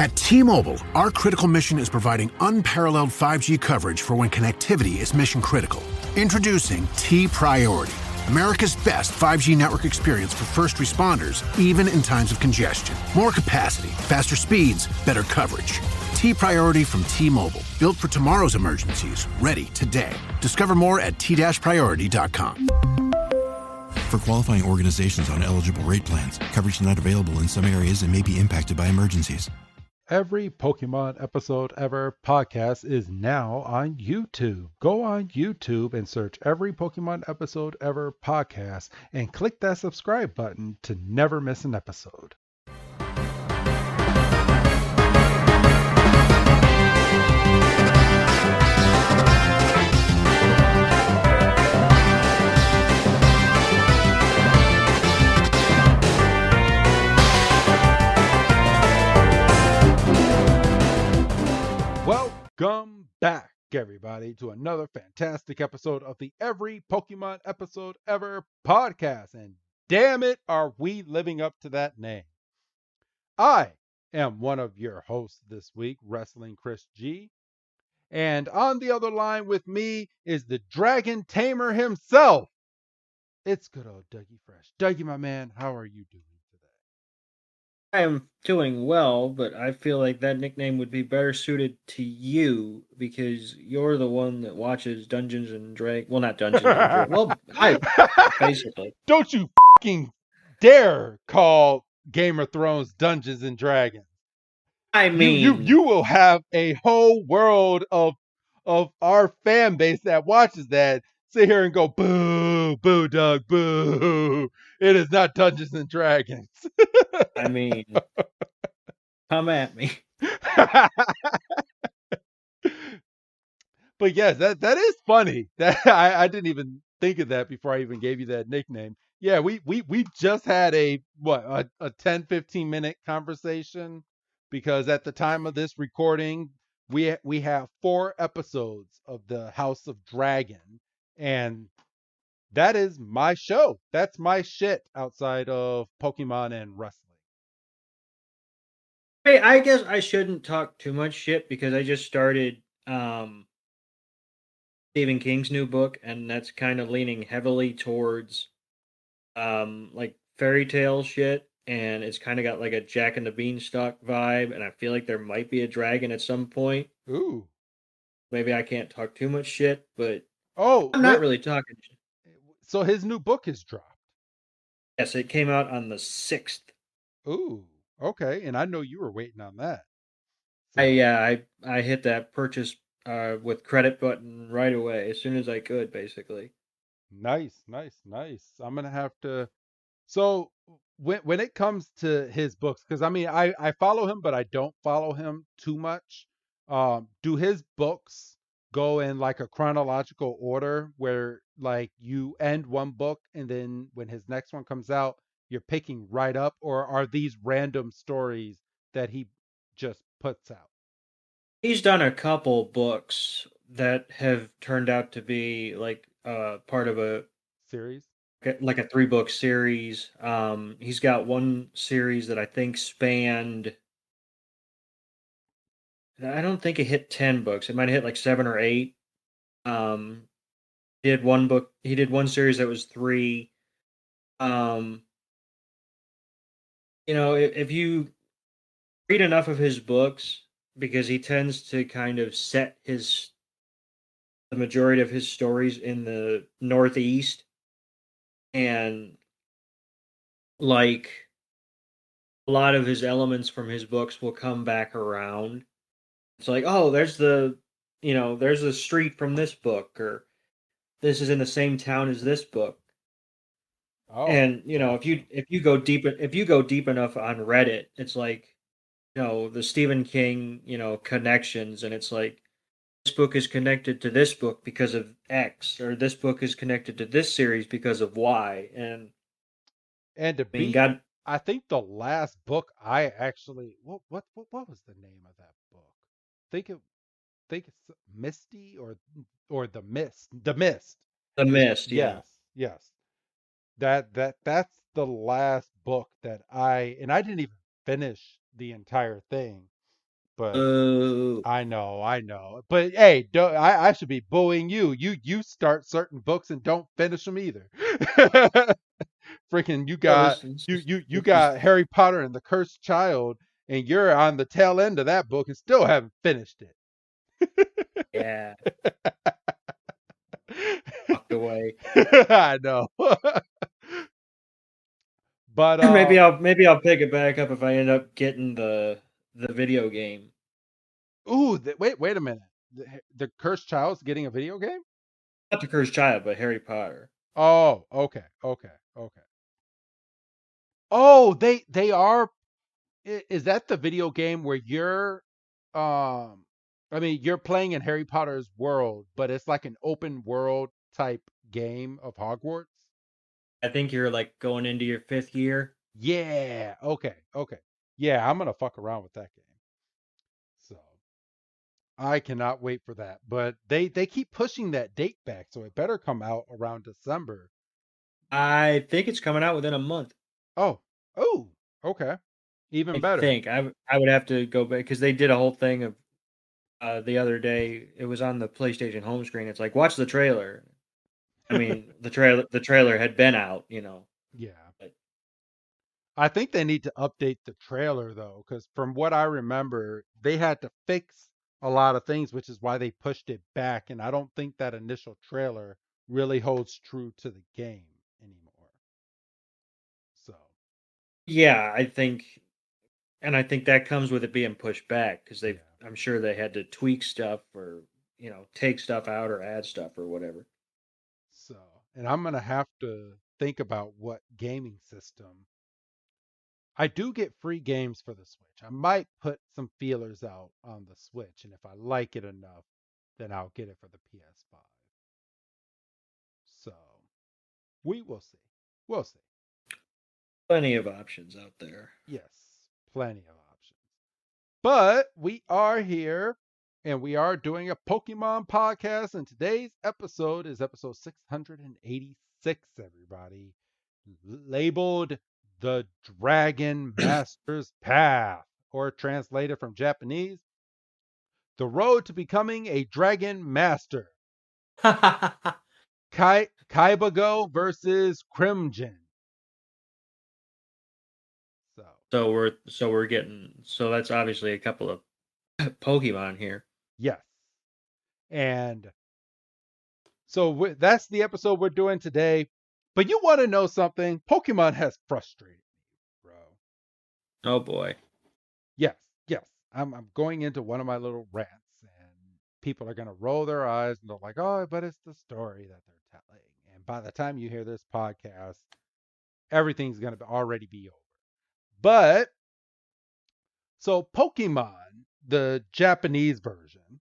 At T-Mobile, our critical mission is providing unparalleled 5G coverage for when connectivity is mission critical. Introducing T-Priority, America's best 5G network experience for first responders, even in times of congestion. More capacity, faster speeds, better coverage. T-Priority from T-Mobile, built for tomorrow's emergencies, ready today. Discover more at t-priority.com. For qualifying organizations on eligible rate plans, coverage not available in some areas and may be impacted by emergencies. Every Pokemon Episode Ever podcast is now on YouTube. Go on YouTube and search Every Pokemon Episode Ever podcast and click that subscribe button to never miss an episode. Welcome back, everybody, to another fantastic episode of the Every Pokemon Episode Ever podcast. And damn it, are we living up to that name? I am one of your hosts this week, Wrestling Chris G. And on the other line with me is the Dragon Tamer himself. It's good old Dougie Fresh. Dougie, my man, how are you doing today? I am doing well, but I feel like that nickname would be better suited to you because you're the one that watches Dungeons and Dragons. Well, not Dungeons and Dragons. Well, basically. Don't you fucking dare call Game of Thrones Dungeons and Dragons. I mean, you will have a whole world of our fan base that watches that sit here and go, boo, boo, Doug, boo. It is not Dungeons and Dragons. I mean, come at me. But yes, that is funny. That I didn't even think of that before I even gave you that nickname. Yeah, we just had a 10-15 minute conversation because at the time of this recording, we have 4 episodes of the House of Dragon, and that is my show. That's my shit outside of Pokemon and wrestling. Hey, I guess I shouldn't talk too much shit because I just started Stephen King's new book, and that's kind of leaning heavily towards like fairy tale shit, and it's kind of got like a Jack and the Beanstalk vibe, and I feel like there might be a dragon at some point. Ooh. Maybe I can't talk too much shit, but I'm not really talking shit. So his new book is dropped. Yes, it came out on the 6th. Ooh, okay. And I know you were waiting on that. So. I hit that purchase with credit button right away as soon as I could, basically. Nice. I'm gonna have to. So when it comes to his books, because I mean I follow him, but I don't follow him too much. Do his books go in like a chronological order where like you end one book and then when his next one comes out, you're picking right up, or are these random stories that he just puts out? He's done a couple books that have turned out to be like part of a series, like a 3-book series. He's got one series that I think spanned. I don't think it hit 10 books. It might have hit like 7 or 8. He did one book. He did one series that was 3. If you read enough of his books, because he tends to kind of set the majority of his stories in the Northeast, and like a lot of his elements from his books will come back around. It's like, oh, there's the street from this book, or this is in the same town as this book. Oh, and if you go deep enough on Reddit, it's like, the Stephen King, connections, and it's like this book is connected to this book because of X, or this book is connected to this series because of Y, and I think the last book I actually what was the name of that book? think it's Misty or the Mist. The Mist. The Mist, yeah. Yes. That's the last book that I didn't even finish the entire thing. But Oh, I know. But hey, I should be bullying you. You start certain books and don't finish them either. Freaking, you no, got you got Harry Potter and the Cursed Child, and you're on the tail end of that book and still haven't finished yeah, it. walked away. I know. But Maybe I'll pick it back up if I end up getting the video game. wait a minute. The Cursed Child's getting a video game? Not the Cursed Child, but Harry Potter. Oh, okay. Oh, they are. Is that the video game where you're, um, I mean, you're playing in Harry Potter's world, but it's like an open world type game of Hogwarts? I think you're like going into your 5th year. Yeah. Okay. Yeah, I'm gonna fuck around with that game. So I cannot wait for that. But they keep pushing that date back, so it better come out around December. I think it's coming out within a month. Oh, oh, okay. Even I better. think I would have to go back because they did a whole thing of the other day. It was on the PlayStation home screen. It's like watch the trailer. I mean, the trailer had been out, Yeah. but I think they need to update the trailer though, because from what I remember, they had to fix a lot of things, which is why they pushed it back. And I don't think that initial trailer really holds true to the game anymore. So, yeah, I think that comes with it being pushed back because yeah. I'm sure they had to tweak stuff or take stuff out or add stuff or whatever. So, and I'm gonna have to think about what gaming system. I do get free games for the Switch. I might put some feelers out on the Switch, and if I like it enough, then I'll get it for the PS5. So, we will see. We'll see. Plenty of options out there. Yes, plenty of options. But we are here and we are doing a Pokemon podcast. And today's episode is episode 686, everybody. Labeled The Dragon Master's Path, or translated from Japanese, The Road to Becoming a Dragon Master. Kibago versus Crimga. So, So that's obviously a couple of Pokemon here. yes. And so that's the episode we're doing today. But you want to know something? Pokemon has frustrated me, bro. Oh boy. Yes. I'm going into one of my little rants, and people are gonna roll their eyes and they're like, "Oh, but it's the story that they're telling." And by the time you hear this podcast, everything's gonna already be over. But so Pokemon, the Japanese version,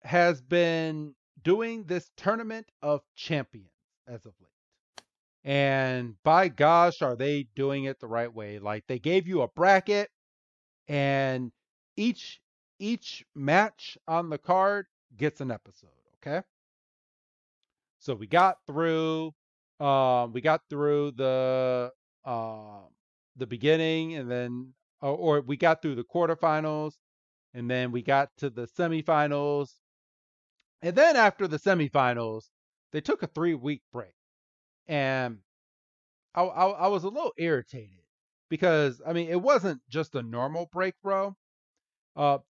has been doing this tournament of champions as of late. And by gosh, are they doing it the right way? Like they gave you a bracket, and each each match on the card gets an episode, okay? So we got through the beginning, and then or we got through the quarterfinals, and then we got to the semifinals. And then after the semifinals, they took a 3-week break. And I was a little irritated because I mean it wasn't just a normal break, bro.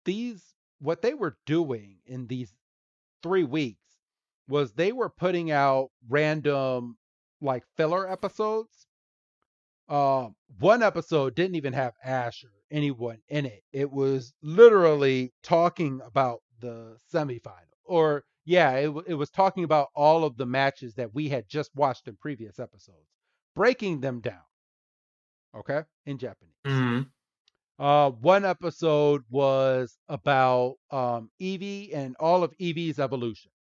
These what they were doing in these 3 weeks was they were putting out random like filler episodes. One episode didn't even have Ash or anyone in it. It was literally talking about the semifinal, or yeah, it was talking about all of the matches that we had just watched in previous episodes, breaking them down. Okay, in Japanese. Mm-hmm. One episode was about Eevee and all of Eevee's evolutions.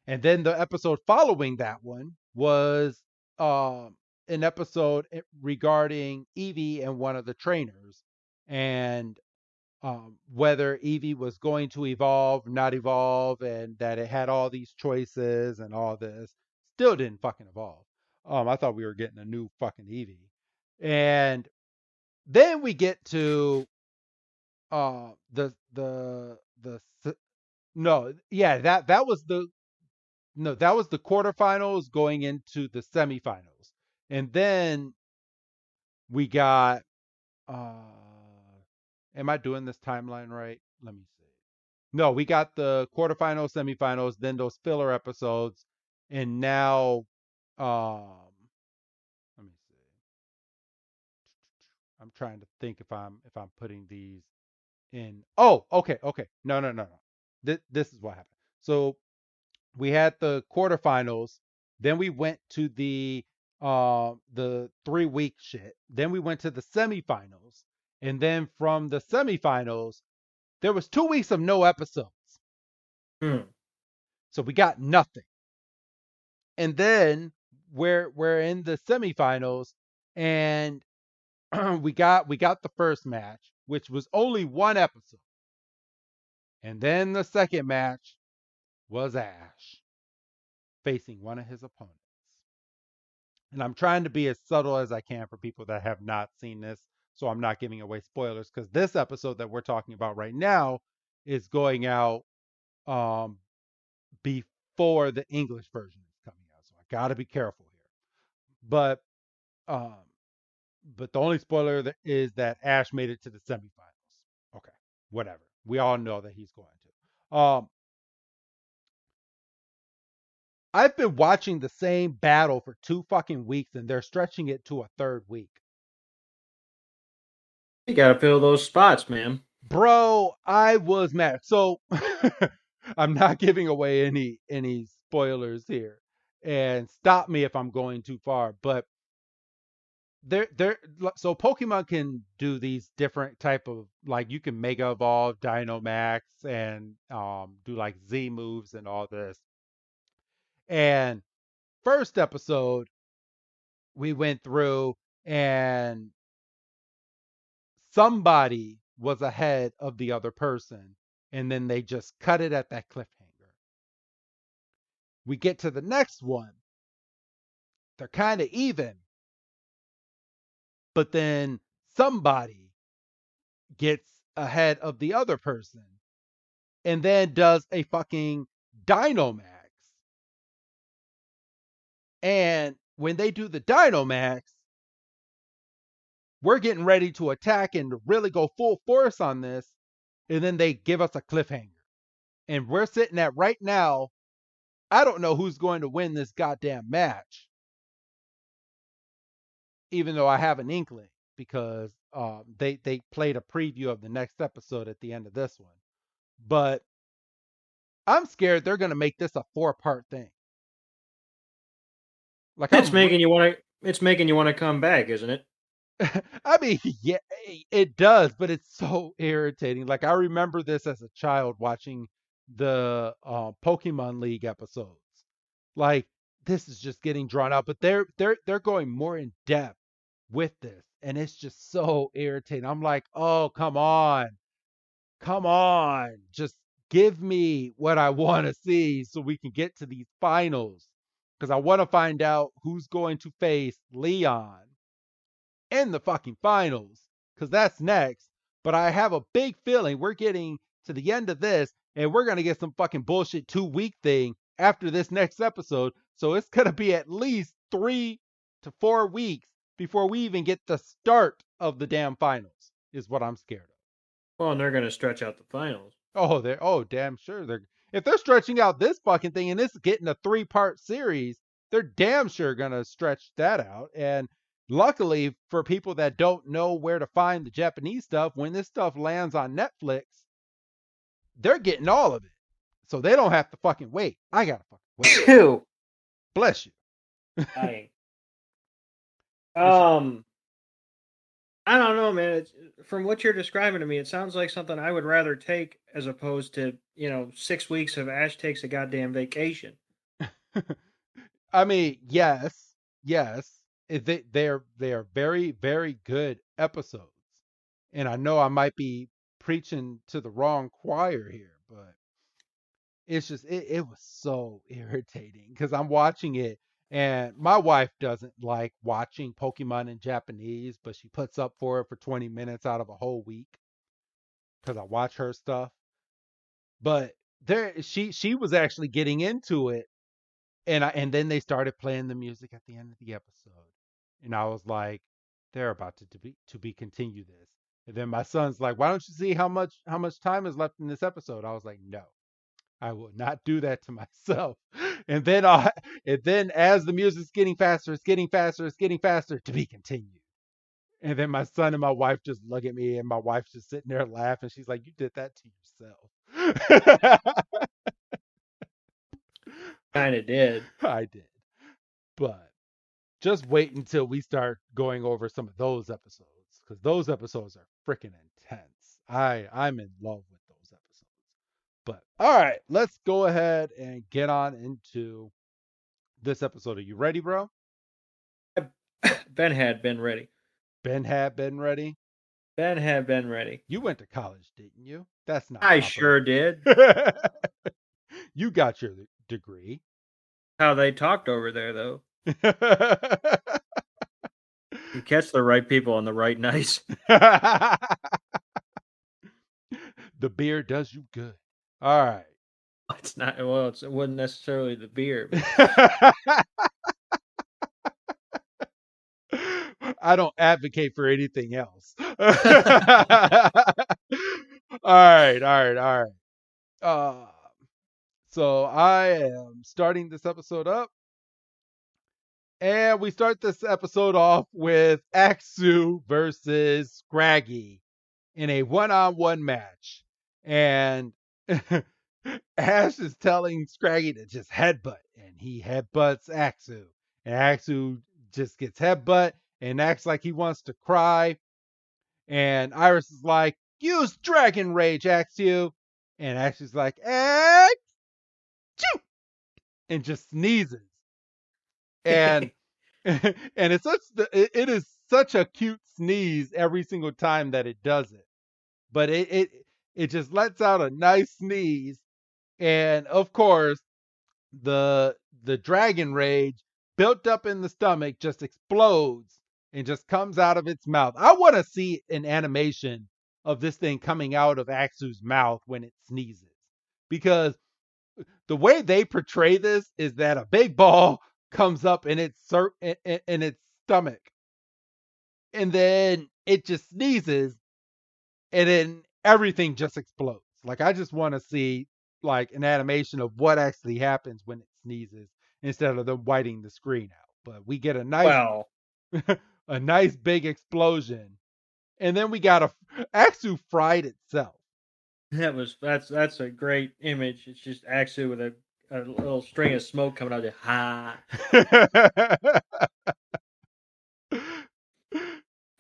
And then the episode following that one was an episode regarding Eevee and one of the trainers, and whether Eevee was going to evolve, not evolve, and that it had all these choices and all this. Still didn't fucking evolve. I thought we were getting a new fucking Eevee. And then we get to the no, yeah, that was the quarterfinals going into the semifinals. And then we got am I doing this timeline right? Let me see. No, we got the quarterfinals, semifinals, then those filler episodes, and now um let me see. I'm trying to think if I'm putting these in. Oh, okay, okay. No, no, no, no. This is what happened. So we had the quarterfinals, then we went to the 3 week shit. Then we went to the semifinals. And then from the semifinals, there was 2 weeks of no episodes. Hmm. So we got nothing. And then we're in the semifinals and we got the first match, which was only one episode. And then the second match was Ash facing one of his opponents. And I'm trying to be as subtle as I can for people that have not seen this, so I'm not giving away spoilers because this episode that we're talking about right now is going out um, before the English version is coming out. So I got to be careful here. But um, but the only spoiler is that Ash made it to the semifinals. Okay, whatever. We all know that he's going to. I've been watching the same battle for 2 fucking weeks, and they're stretching it to a third week. You gotta fill those spots, man. Bro, I was mad. So I'm not giving away any spoilers here. And stop me if I'm going too far, but there so Pokemon can do these different type of, like, you can Mega Evolve, Dynamax, and do like Z moves and all this. And first episode we went through and somebody was ahead of the other person, and then they just cut it at that cliffhanger. We get to the next one, they're kind of even, but then somebody gets ahead of the other person and then does a fucking Dynamax. And when they do the Dynamax, we're getting ready to attack and really go full force on this, and then they give us a cliffhanger. And we're sitting at right now, I don't know who's going to win this goddamn match, even though I have an inkling because they played a preview of the next episode at the end of this one. But I'm scared they're going to make this a 4-part thing. Like It's making you want to. It's making you want to come back, isn't it? I mean, yeah, it does, but it's so irritating. Like I remember this as a child watching the Pokemon League episodes. Like this is just getting drawn out, but they're going more in depth with this, and it's just so irritating. I'm like, oh, come on, just give me what I want to see so we can get to these finals, because I want to find out who's going to face Leon in the fucking finals, because that's next. But I have a big feeling we're getting to the end of this and we're going to get some fucking bullshit 2 week thing after this next episode. So it's going to be at least 3 to 4 weeks before we even get the start of the damn finals, is what I'm scared of. Well, and they're going to stretch out the finals. Oh, damn sure. If they're stretching out this fucking thing and this is getting a 3-part series, they're damn sure going to stretch that out. And luckily for people that don't know where to find the Japanese stuff, when this stuff lands on Netflix, they're getting all of it. So they don't have to fucking wait. I got to fucking wait. Ew. Bless you. Dying. I don't know, man. From what you're describing to me, it sounds like something I would rather take as opposed to, 6 weeks of Ash takes a goddamn vacation. I mean, yes. They are very, very good episodes. And I know I might be preaching to the wrong choir here, but it's just it was so irritating because I'm watching it and my wife doesn't like watching Pokemon in Japanese, but she puts up for it for 20 minutes out of a whole week. because I watch her stuff. But she was actually getting into it, and then they started playing the music at the end of the episode, and I was like, they're about to be continue this. And then my son's like, why don't you see how much time is left in this episode? I was like, no, I will not do that to myself. And then as the music's getting faster, it's getting faster, it's getting faster, to be continued. And then my son and my wife just look at me, and my wife's just sitting there laughing. She's like, you did that to yourself. Kind of did. I did. But just wait until we start going over some of those episodes, because those episodes are freaking intense. I'm in love with those episodes. But all right, let's go ahead and get on into this episode. Are you ready, bro? Ben had been ready. Ben had been ready. Ben had been ready. You went to college, didn't you? That's not. I sure did. You got your degree. How they talked over there, though. You catch the right people on the right nights. The beer does you good. All right. It's not. Well, it wasn't necessarily the beer. I don't advocate for anything else. All right. So I am starting this episode up. And we start this episode off with Aksu versus Scraggy in a one-on-one match. And Ash is telling Scraggy to just headbutt. And he headbutts Aksu. And Aksu just gets headbutt and acts like he wants to cry. And Iris is like, use Dragon Rage, Aksu. And Aksu's like, Aksu! And just sneezes. And and it is such a cute sneeze every single time that it does it. But it just lets out a nice sneeze. And of course, the Dragon Rage built up in the stomach just explodes and just comes out of its mouth. I want to see an animation of this thing coming out of Aksu's mouth when it sneezes. Because the way they portray this is that a big ball comes up in its stomach, and then it just sneezes, and then everything just explodes. Like, I just want to see like an animation of what actually happens when it sneezes instead of them whiting the screen out. But we get a nice a nice big explosion, and then we got Aksu fried itself. That's a great image. It's just Aksu with a little string of smoke coming out of ha.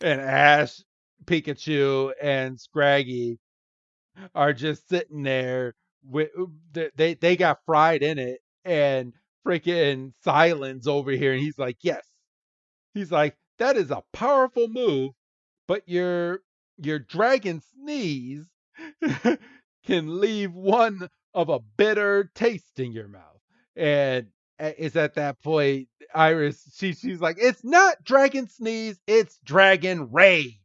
And Ash, Pikachu, and Scraggy are just sitting there with they got fried in it, and freaking Silence over here, and he's like, yes. He's like, that is a powerful move, but your dragon sneeze can leave one of a bitter taste in your mouth. And it's at that point, Iris, she's like, it's not dragon sneeze, it's dragon rage.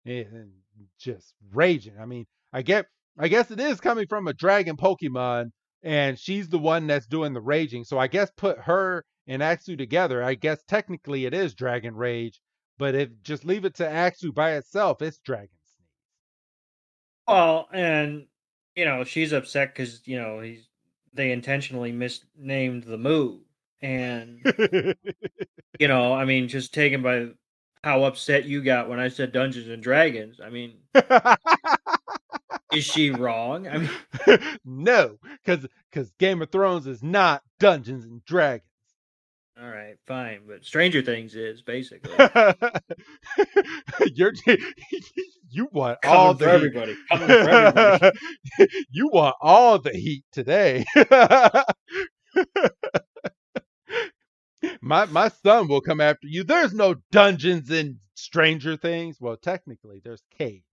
And just raging. I mean, I guess it is coming from a dragon Pokemon, and she's the one that's doing the raging. So I guess put her and Aksu together, I guess technically it is dragon rage. But if just leave it to Aksu by itself, it's dragon sneeze. Well, and she's upset because they intentionally misnamed the move, and I mean, just taken by how upset you got when I said Dungeons and Dragons. I mean, is she wrong? I mean, no, because Game of Thrones is not Dungeons and Dragons. All right, fine, but Stranger Things is basically. You want coming all for the everybody. Coming for everybody. You want all the heat today. My son will come after you. There's no dungeons in Stranger Things. Well, technically, there's caves.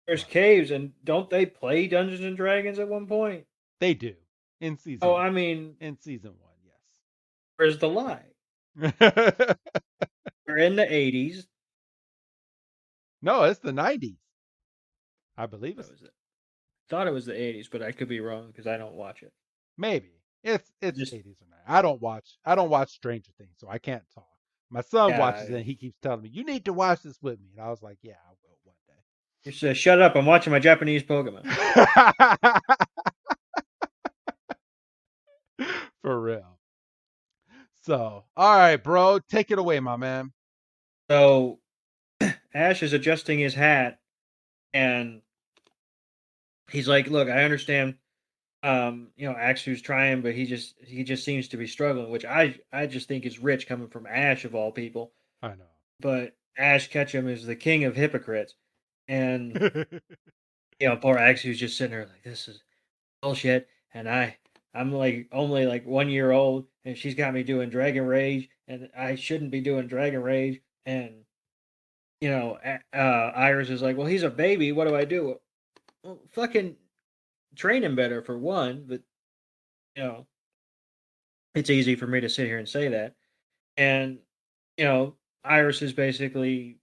There's caves, and don't they play Dungeons and Dragons at one point? They do in season. Oh, I mean, in season 1, yes. Where's the lie? We're in the 80s. No, it's the 90s. I believe That it's was it. Thought it was the 80s, but I could be wrong because I don't watch it. maybe it's Just 80s or 90s. I don't watch Stranger Things, so I can't talk. My son yeah, watches it and he keeps telling me, "You need to watch this with me." And I was like, "Yeah, I will one you said shut up. I'm watching my Japanese Pokemon. day." For real. So, all right, bro, take it away, my man. So Ash is adjusting his hat, and he's like, "Look, I understand. Axu's trying, but he just seems to be struggling, which I just think is rich coming from Ash of all people. I know. But Ash Ketchum is the king of hypocrites, and poor Axu's just sitting there like, this is bullshit, and I'm like only like 1 year old, and she's got me doing Dragon Rage, and I shouldn't be doing Dragon Rage, and Iris is like, well, he's a baby. What do I do? Well, fucking train him better for one, but you know, it's easy for me to sit here and say that. And Iris is basically,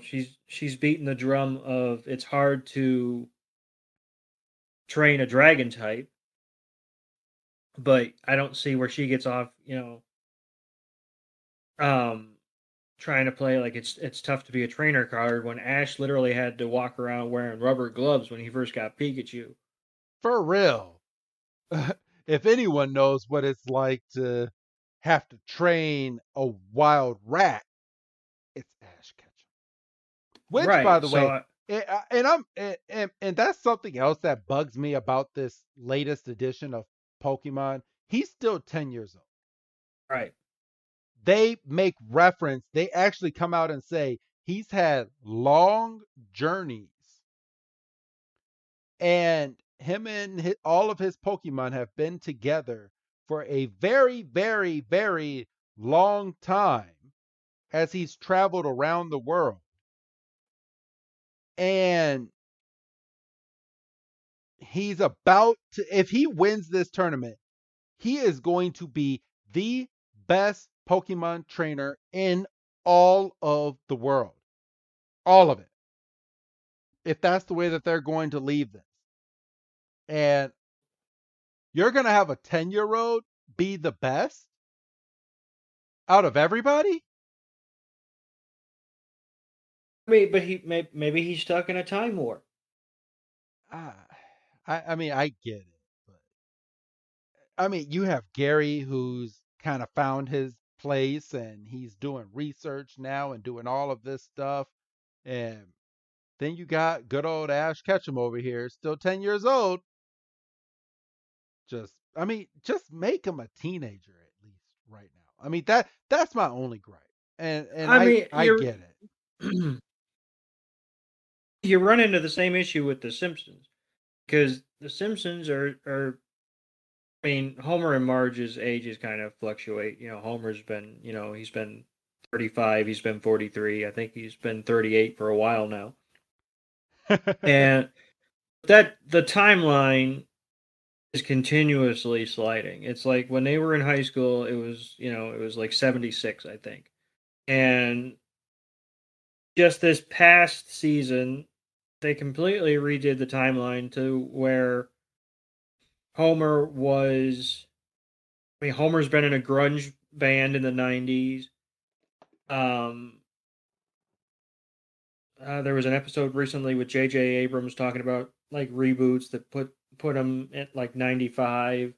she's beating the drum of it's hard to train a dragon type, but I don't see where she gets off, um trying to play like it's tough to be a trainer card when Ash literally had to walk around wearing rubber gloves when he first got Pikachu. For real. If anyone knows what it's like to have to train a wild rat, it's Ash Ketchum. Which, by Right. the So way, and that's something else that bugs me about this latest edition of Pokemon. He's still 10 years old. right. They make reference, they actually come out and say he's had long journeys, and him and all of his Pokemon have been together for a very, very, very long time as he's traveled around the world. And he's about to, if he wins this tournament, he is going to be the best Pokemon trainer in all of the world. All of it. If that's the way that they're going to leave this. And you're going to have a 10-year-old be the best out of everybody? I mean, but maybe he's stuck in a time warp. Ah, I mean, I get it. But I mean, you have Gary who's kind of found his place and he's doing research now and doing all of this stuff. And then you got good old Ash Ketchum over here, still 10 years old. Just make him a teenager at least right now. I mean, that's my only gripe. And I mean, I get it. you run into the same issue with the Simpsons because the Simpsons are. I mean, Homer and Marge's ages kind of fluctuate. Homer's been, he's been 35, he's been 43. I think he's been 38 for a while now. And that the timeline is continuously sliding. It's like when they were in high school, it was like 76, I think. And just this past season, they completely redid the timeline to where Homer was. I mean, Homer's been in a grunge band in the 90s. There was an episode recently with J.J. Abrams talking about like reboots that put him at like 95.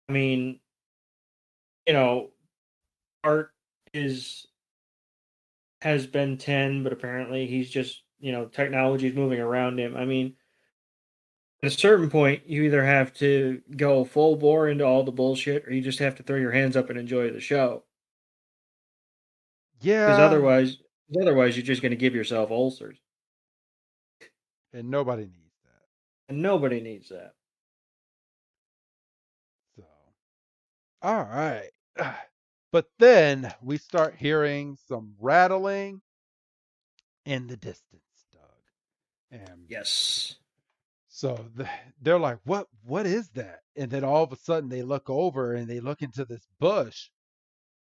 I mean, Art has been 10, but apparently he's just, technology's moving around him. I mean, at a certain point, you either have to go full bore into all the bullshit, or you just have to throw your hands up and enjoy the show. Because Yeah, otherwise, you're just going to give yourself ulcers, and nobody needs that. and nobody needs that. So, all right. But then we start hearing some rattling in the distance, Doug. And Yes. so they're like, what is that? And then all of a sudden they look over and they look into this bush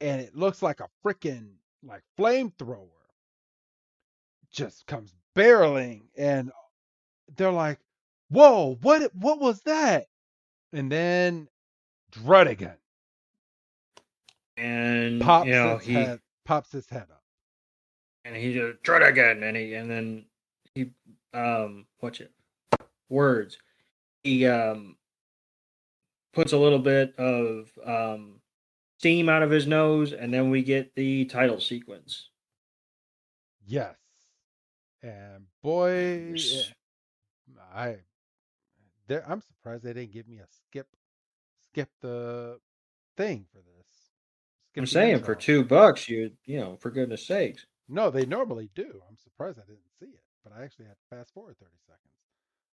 and it looks like a freaking like flamethrower just comes barreling and they're like, "Whoa, what was that?" And then Druddigon And pops his head up. And he just Druddigon, and then he words. He puts a little bit of steam out of his nose, and then we get the title sequence. Yes. And boy, I'm surprised they didn't give me a skip the thing for this. I'm saying for $2, you for goodness sakes. No, they normally do. I'm surprised I didn't see it, but I actually had to fast forward 30 seconds.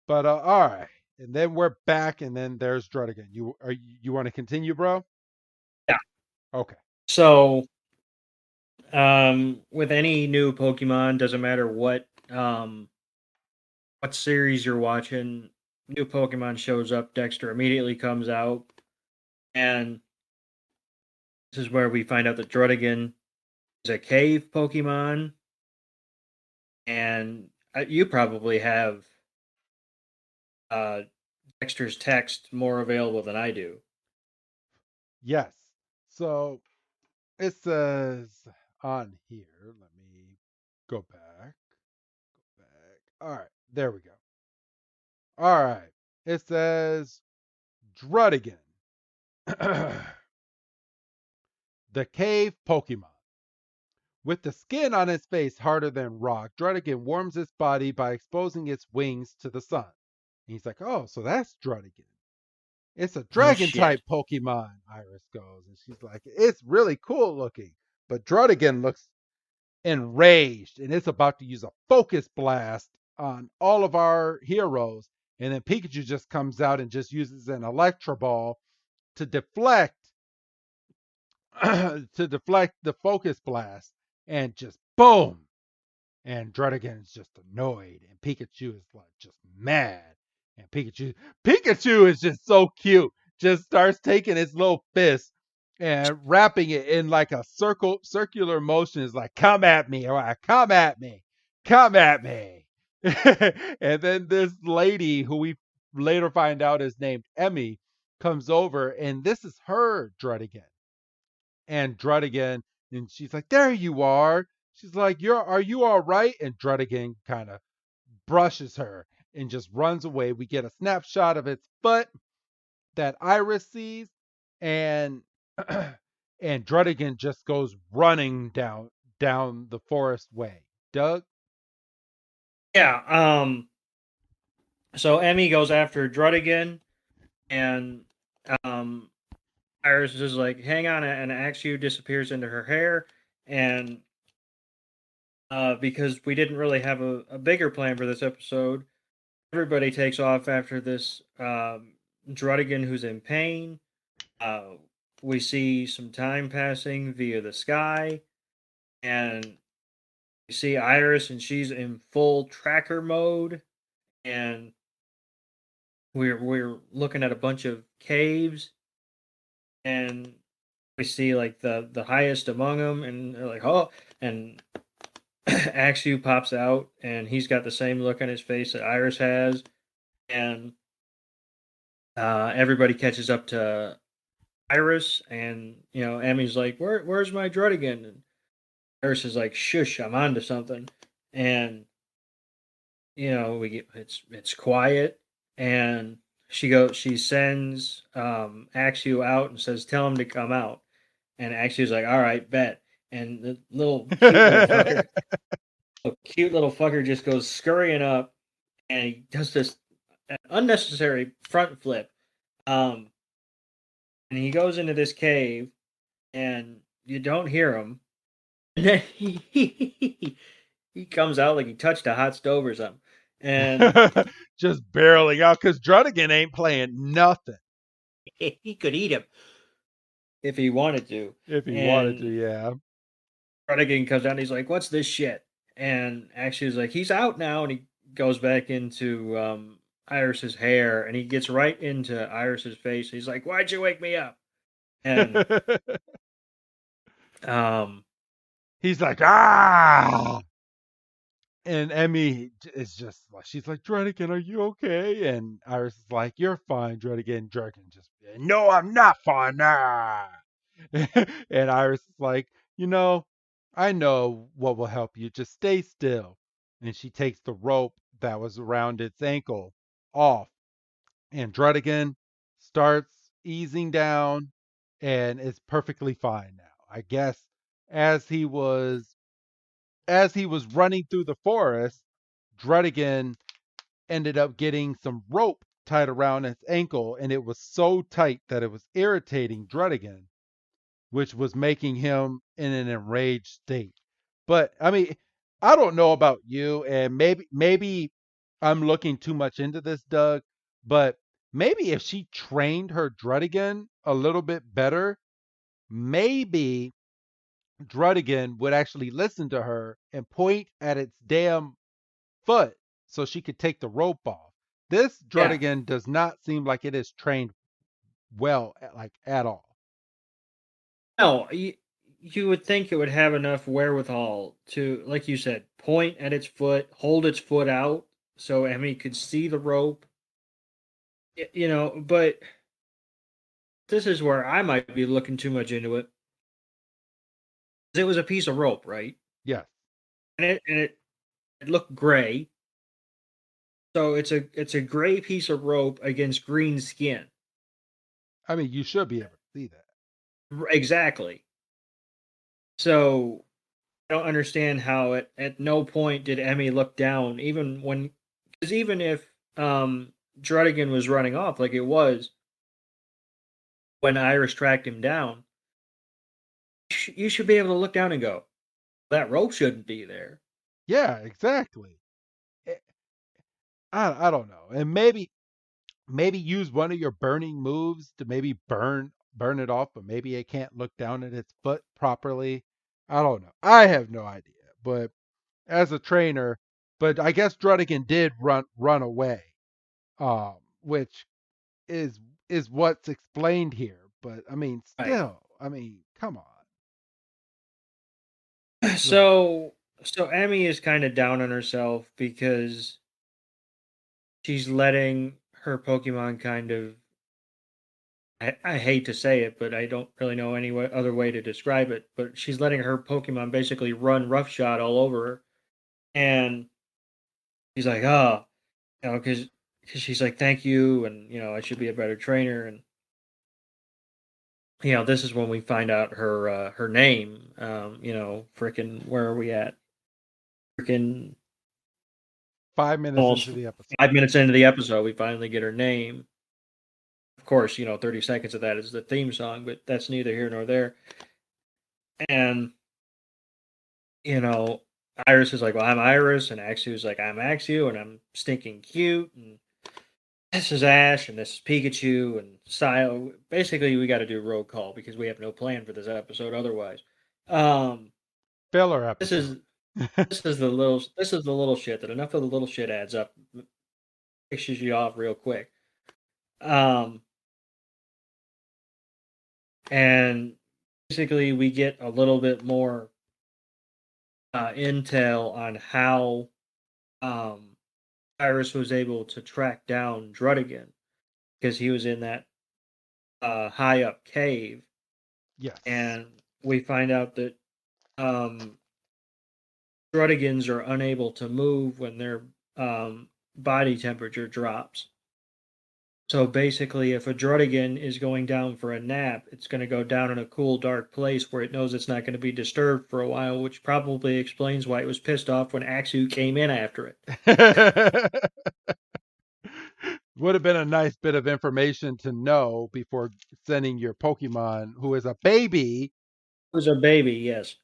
But all right, and then we're back, and then there's Druddigon. You want to continue, bro? Yeah. Okay. So, with any new Pokemon, doesn't matter what series you're watching, new Pokemon shows up, Dexter immediately comes out, and this is where we find out that Druddigon is a cave Pokemon, and you probably have Dexter's text more available than I do. Yes. So it says on here, let me go back. All right, there we go. All right. It says Druddigon. The cave Pokemon. With the skin on its face harder than rock, Druddigon warms its body by exposing its wings to the sun. And he's like, oh, so that's Druddigon. It's a dragon-type Pokemon, Iris goes. And she's like, it's really cool looking. But Druddigon looks enraged, and it's about to use a focus blast on all of our heroes. And then Pikachu just comes out and just uses an Electro Ball to deflect the focus blast, and just boom. And Druddigon is just annoyed, and Pikachu is like just mad. And Pikachu is just so cute. Just starts taking his little fist and wrapping it in like a circular motion. Is like, come at me, all right, come at me, come at me. And then this lady, who we later find out is named Emmy, comes over, and this is her Druddigon. And Druddigon, and she's like, there you are. She's like, are you all right? And Druddigon kind of brushes her and just runs away. We get a snapshot of its foot that Iris sees, and and Druddigon just goes running down the forest way. Doug? Yeah, so Emmy goes after Druddigon, and Iris is like, hang on, and Axew disappears into her hair, and because we didn't really have a bigger plan for this episode, everybody takes off after this Druddigon who's in pain. We see some time passing via the sky, and we see Iris, and she's in full tracker mode, and we're looking at a bunch of caves, and we see like the highest among them, and they're like, oh, and Axew pops out, and he's got the same look on his face that Iris has, and everybody catches up to Iris, and Emmy's like, where's my Druddigon? And Iris is like, shush, I'm onto something. And it's quiet, and she sends Axew out and says, tell him to come out. And Axew's like, all right, bet. And the cute little fucker just goes scurrying up, and he does this unnecessary front flip. And he goes into this cave, and you don't hear him. And then he comes out like he touched a hot stove or something. And just barreling out, because Druddigon ain't playing nothing. He could eat him if he wanted to. Yeah. Druddigon comes down, and he's like, what's this shit? And Axew's like, he's out now, and he goes back into Iris's hair, and he gets right into Iris's face. He's like, why'd you wake me up? And he's like, ah. And Emmy is just like, she's like, Druddigon, are you okay? And Iris is like, you're fine, Druddigon. Druddigon just, no, I'm not fine. Nah. And Iris is like, I know what will help you. Just stay still. And she takes the rope that was around its ankle off. And Druddigon starts easing down and is perfectly fine now. I guess as he was running through the forest, Druddigon ended up getting some rope tied around its ankle, and it was so tight that it was irritating Druddigon, which was making him in an enraged state. But I mean, I don't know about you, and maybe I'm looking too much into this, Doug, but maybe if she trained her Druddigon a little bit better, maybe Druddigon would actually listen to her and point at its damn foot so she could take the rope off. This Yeah. Druddigon does not seem like it is trained well, like at all. No, you would think it would have enough wherewithal to, like you said, point at its foot, hold its foot out so Emmy could see the rope. But this is where I might be looking too much into it. It was a piece of rope, right? Yes. And it looked gray. So it's a gray piece of rope against green skin. I mean, you should be able to see that. Exactly. So I don't understand how at no point did Emmy look down, because even if Druddigon was running off like it was when Iris tracked him down, you should be able to look down and go, that rope shouldn't be there. Yeah, exactly. I don't know. And maybe use one of your burning moves to maybe burn it off, but maybe it can't look down at its foot properly. I don't know. I have no idea. But as a trainer, but I guess Druddigon did run away, which is what's explained here. But I mean, Right. still, I mean, come on. So Emmy is kind of down on herself because she's letting her Pokemon kind of, I hate to say it, but I don't really know any other way to describe it, but she's letting her Pokemon basically run roughshod all over her. And she's like, oh, because she's like, thank you, and, I should be a better trainer. And, this is when we find out her name. Frickin', where are we at? Frickin' 5 minutes almost into the episode. 5 minutes into the episode, we finally get her name. Of course, 30 seconds of that is the theme song, but that's neither here nor there. And, Iris is like, well, I'm Iris, and Axew's like, I'm Axew, and I'm stinking cute, and this is Ash, and this is Pikachu, and Sile. Basically, we got to do roll call because we have no plan for this episode otherwise. Filler episode. This is the little shit that enough of the little shit adds up, pictures you off real quick. And basically we get a little bit more intel on how Iris was able to track down Druddigon because he was in that high up cave. Yes. And we find out that Druddigons are unable to move when their body temperature drops. So basically, if a Druddigon is going down for a nap, it's going to go down in a cool, dark place where it knows it's not going to be disturbed for a while, which probably explains why it was pissed off when Axew came in after it. Would have been a nice bit of information to know before sending your Pokemon, who is a baby. Who's a baby, yes.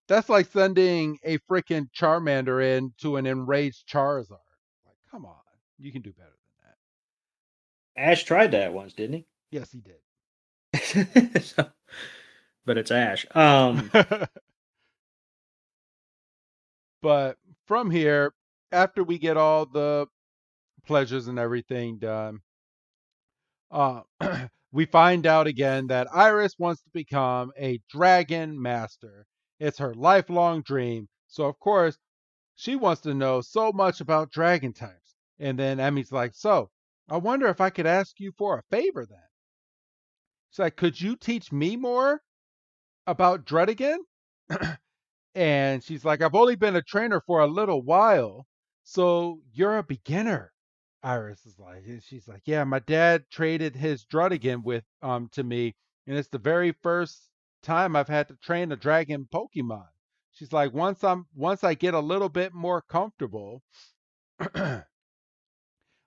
That's like sending a freaking Charmander in to an enraged Charizard. Like, come on. You can do better than that. Ash tried that once, didn't he? Yes, he did. But it's Ash. But from here, after we get all the pleasures and everything done, we find out again that Iris wants to become a dragon master. It's her lifelong dream. So, of course, She wants to know so much about dragon types. And then Emmy's like, so, I wonder if I could ask you for a favor then. She's like, could you teach me more about Druddigon? And she's like, I've only been a trainer for a little while, so you're a beginner. Iris is like, and she's like, yeah, my dad traded his Druddigon with to me, and it's the very first time I've had to train a dragon Pokemon. She's like, once I get a little bit more comfortable,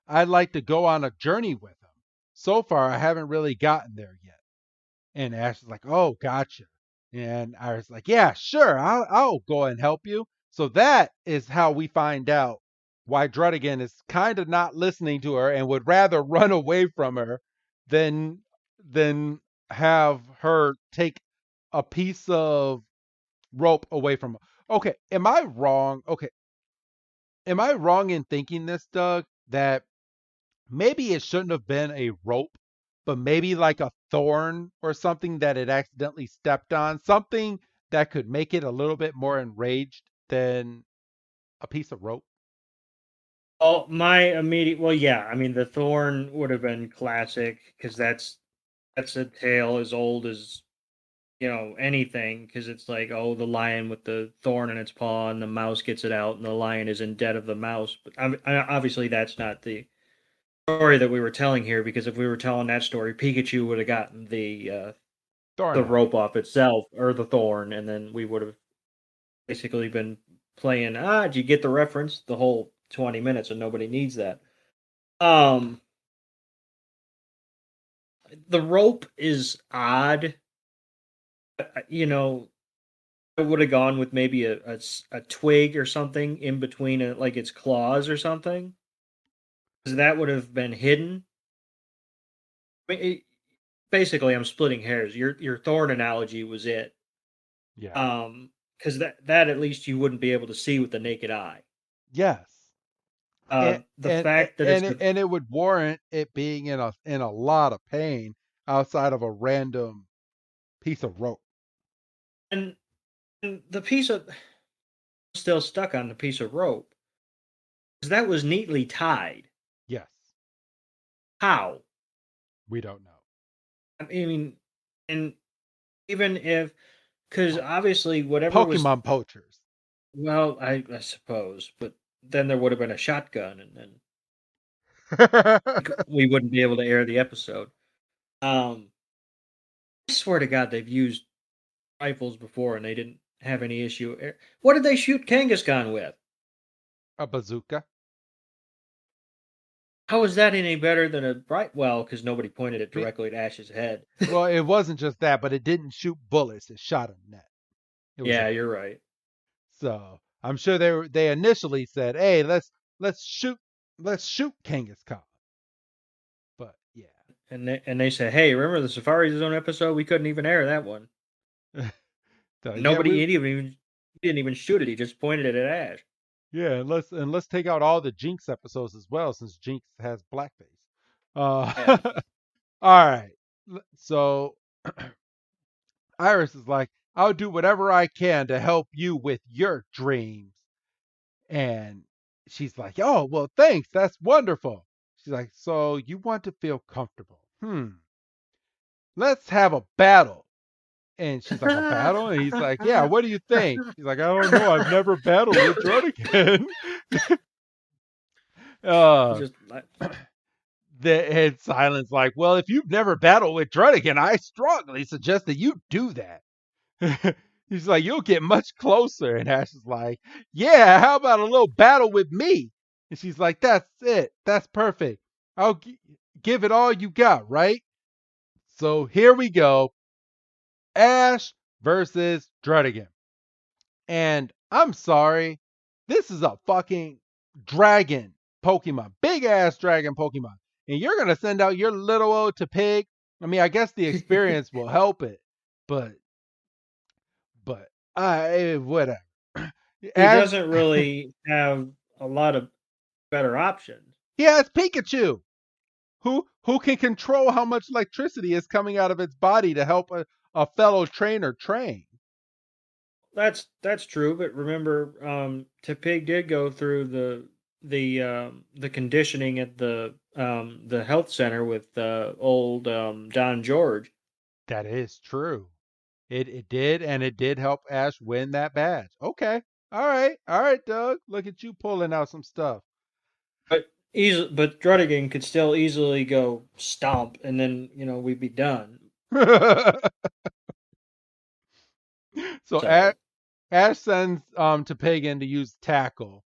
I'd like to go on a journey with him. So far, I haven't really gotten there yet. And Ash is like, oh, gotcha. And Iris is like, yeah, sure, I'll go and help you. So that is how we find out why Druddigon is kind of not listening to her and would rather run away from her than have her take a piece of rope away from her. Okay, am I wrong? Okay, am I wrong in thinking this, Doug, that maybe it shouldn't have been a rope, but maybe like a thorn or something that it accidentally stepped on, something that could make it a little bit more enraged than a piece of rope? Oh, my immediate. Well, yeah. I mean, the thorn would have been classic because that's a tale as old as anything. Because it's like, oh, the lion with the thorn in its paw, and the mouse gets it out, and the lion is in debt of the mouse. But obviously, that's not the story that we were telling here. Because if we were telling that story, Pikachu would have gotten the Thorn. rope off itself or the thorn, and then we would have basically been playing. Did you get the reference? The whole 20 minutes, and nobody needs that. The rope is odd. I would have gone with maybe a twig or something in between, like its claws or something, because that would have been hidden. I mean, basically, I'm splitting hairs. Your thorn analogy was it. Yeah. Because that at least you wouldn't be able to see with the naked eye. Yes. The fact that and it would warrant it being in a lot of pain outside of a random piece of rope. and the piece of still stuck on the piece of rope because that was neatly tied. Yes. How? We don't know. I mean, and even if because obviously whatever Pokemon poachers. Well, I suppose, but then there would have been a shotgun, and then we wouldn't be able to air the episode. I swear to God, they've used rifles before, and they didn't have any issue. What did they shoot Kangaskhan with? A bazooka. How is that any better than a bright? Well, because nobody pointed it directly at Ash's head. Well, it wasn't just that, but it didn't shoot bullets. It shot a net. Yeah, you're right. So I'm sure they initially said, "Hey, let's shoot Kangaskhan." But yeah, And they said, "Hey, remember the Safari Zone episode? We couldn't even air that one. Nobody he didn't even shoot it. He just pointed it at Ash." Yeah, and let's take out all the Jinx episodes as well, since Jinx has blackface. Yeah. All right. So Iris is like, I'll do whatever I can to help you with your dreams. And she's like, oh, well, thanks. That's wonderful. She's like, so you want to feel comfortable. Let's have a battle. And she's like, a battle? And he's like, yeah, what do you think? She's like, I don't know. I've never battled with Druddigon. And Silence like, well, if you've never battled with Druddigon, I strongly suggest that you do that. He's like, you'll get much closer. And Ash is like, yeah, how about a little battle with me? And she's like, that's it. That's perfect. I'll give it all you got, right? So here we go. Ash versus Druddigon. And I'm sorry, this is a fucking dragon Pokemon. Big ass dragon Pokemon. And you're going to send out your little old to pig. I mean, I guess the experience will help it. But whatever. He doesn't really have a lot of better options. He has Pikachu, who can control how much electricity is coming out of its body to help a fellow trainer train. that's true, but remember, Tepig did go through the conditioning at the health center with old Don George. That is true. It did, and it did help Ash win that badge. Okay. All right, Doug. Look at you pulling out some stuff. But Druddigon could still easily go stomp, and then we'd be done. So So Ash sends Topinga to use tackle.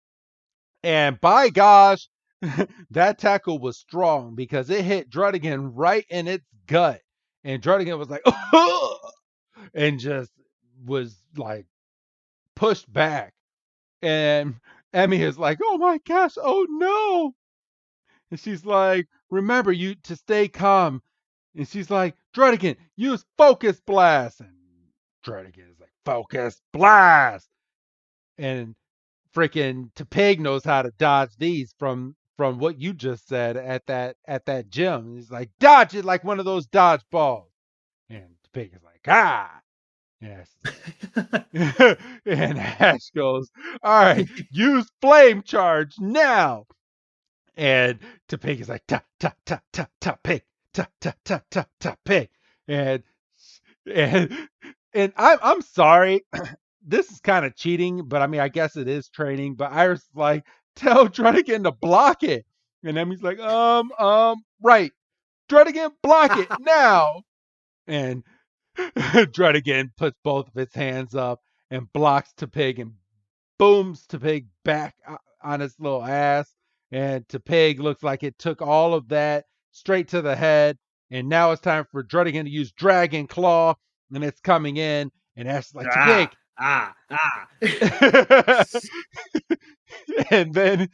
And by gosh, that tackle was strong because it hit Druddigon right in its gut. And Druddigon was like, and just was like pushed back. And Emmy is like, oh my gosh, oh no. And she's like, remember you to stay calm. And she's like, Druddigon, use focus blast. And Druddigon is like, focus blast. And freaking Topig knows how to dodge these from what you just said at that gym. He's like, dodge it like one of those dodgeballs. And Topig is like, ah. Yes. And Ash goes, all right, use flame charge now. And Topig is like, ta ta ta ta ta pig, ta ta ta ta ta pig. And and I'm sorry. This is kind of cheating, but I mean, I guess it is training. But Iris is like, tell Druddigon to block it. And Emmy's like, right. Druddigon, block it now. And Druddigon puts both of his hands up and blocks Topig and booms Topig back on his little ass. And Topig looks like it took all of that straight to the head. And now it's time for Druddigon to use Dragon Claw. And it's coming in. And Ash is like, Topig. And then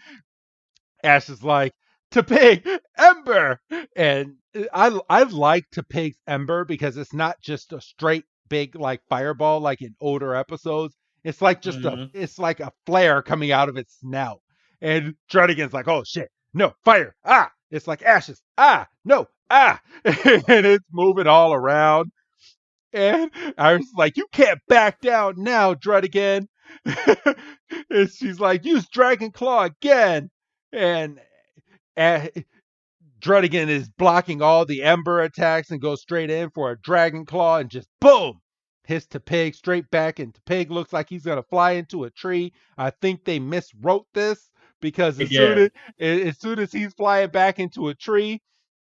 Ash is like, Topig, Ember. And I like Topig's Ember because it's not just a straight big like fireball like in older episodes. It's like just it's like a flare coming out of its snout. And Druddigon's like, oh shit, no, fire, ah. It's like ashes, ah, no, ah. And it's moving all around. And I was like, you can't back down now, Druddigon. And she's like, use Dragon Claw again. And Druddigon is blocking all the Ember attacks and goes straight in for a Dragon Claw and just boom! Hits Topig straight back, and Topig looks like he's going to fly into a tree. I think they miswrote this because as soon as he's flying back into a tree,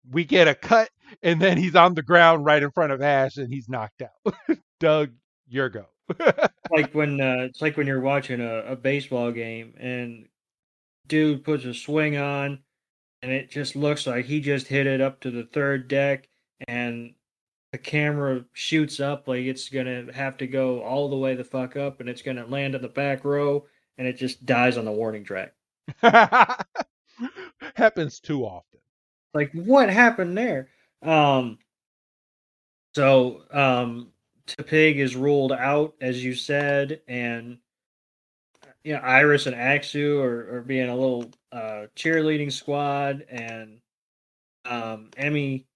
we get a cut, and then he's on the ground right in front of Ash, and he's knocked out. Doug, your go. it's like when you're watching a baseball game and dude puts a swing on, and it just looks like he just hit it up to the third deck, and the camera shoots up like it's gonna have to go all the way the fuck up, and it's gonna land in the back row, and it just dies on the warning track. Happens too often. Like, what happened there? So Topig is ruled out, as you said, and Iris and Axu are being a little cheerleading squad, and Emmy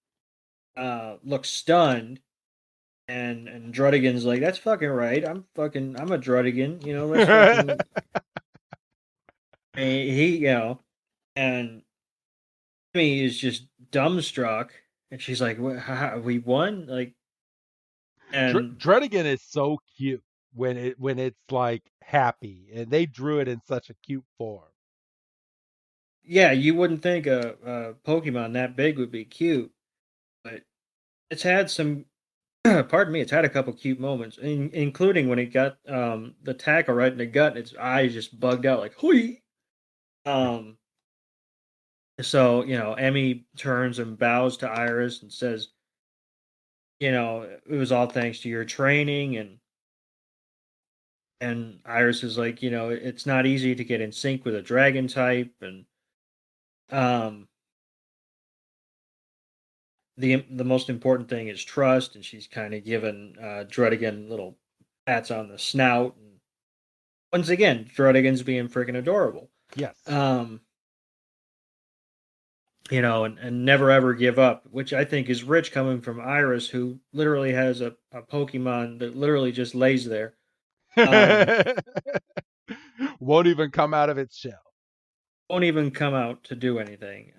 looks stunned, and Druddigon's like, that's fucking right. I'm a Druddigon, let's fucking and Emmy is just dumbstruck, and she's like, we won? Like, and Druddigon is so cute when it's like happy, and they drew it in such a cute form. Yeah, you wouldn't think a Pokemon that big would be cute, but it's had some pardon me, it's had a couple cute moments, including when it got the tackle right in the gut, and its eyes just bugged out like hoi. So Emmy turns and bows to Iris and says, it was all thanks to your training, and Iris is like, it's not easy to get in sync with a dragon type, and the most important thing is trust, and she's kind of given Druddigon little pats on the snout, and once again, Druddigon's being freaking adorable. Yes. And never ever give up, which I think is rich coming from Iris, who literally has a Pokemon that literally just lays there. Won't even come out of its shell. Won't even come out to do anything.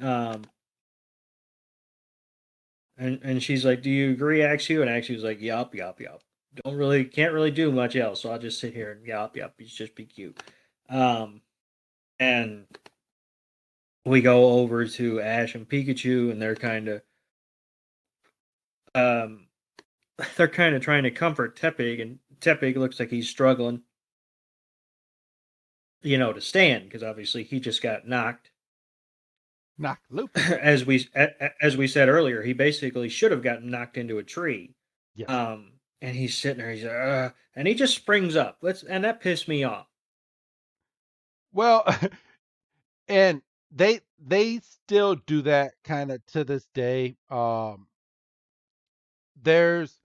And she's like, "Do you agree, Axu?" And Axu's like, "Yup. Can't really do much else, so I'll just sit here and yup. It's just be cute." And we go over to Ash and Pikachu, and they're kind of trying to comfort Tepig, and Tepig looks like he's struggling, to stand, because obviously he just got knocked. Loop. As we said earlier, he basically should have gotten knocked into a tree. Yes. And he's sitting there, he's and he just springs up. And that pissed me off. Well, and they still do that kind of to this day. There's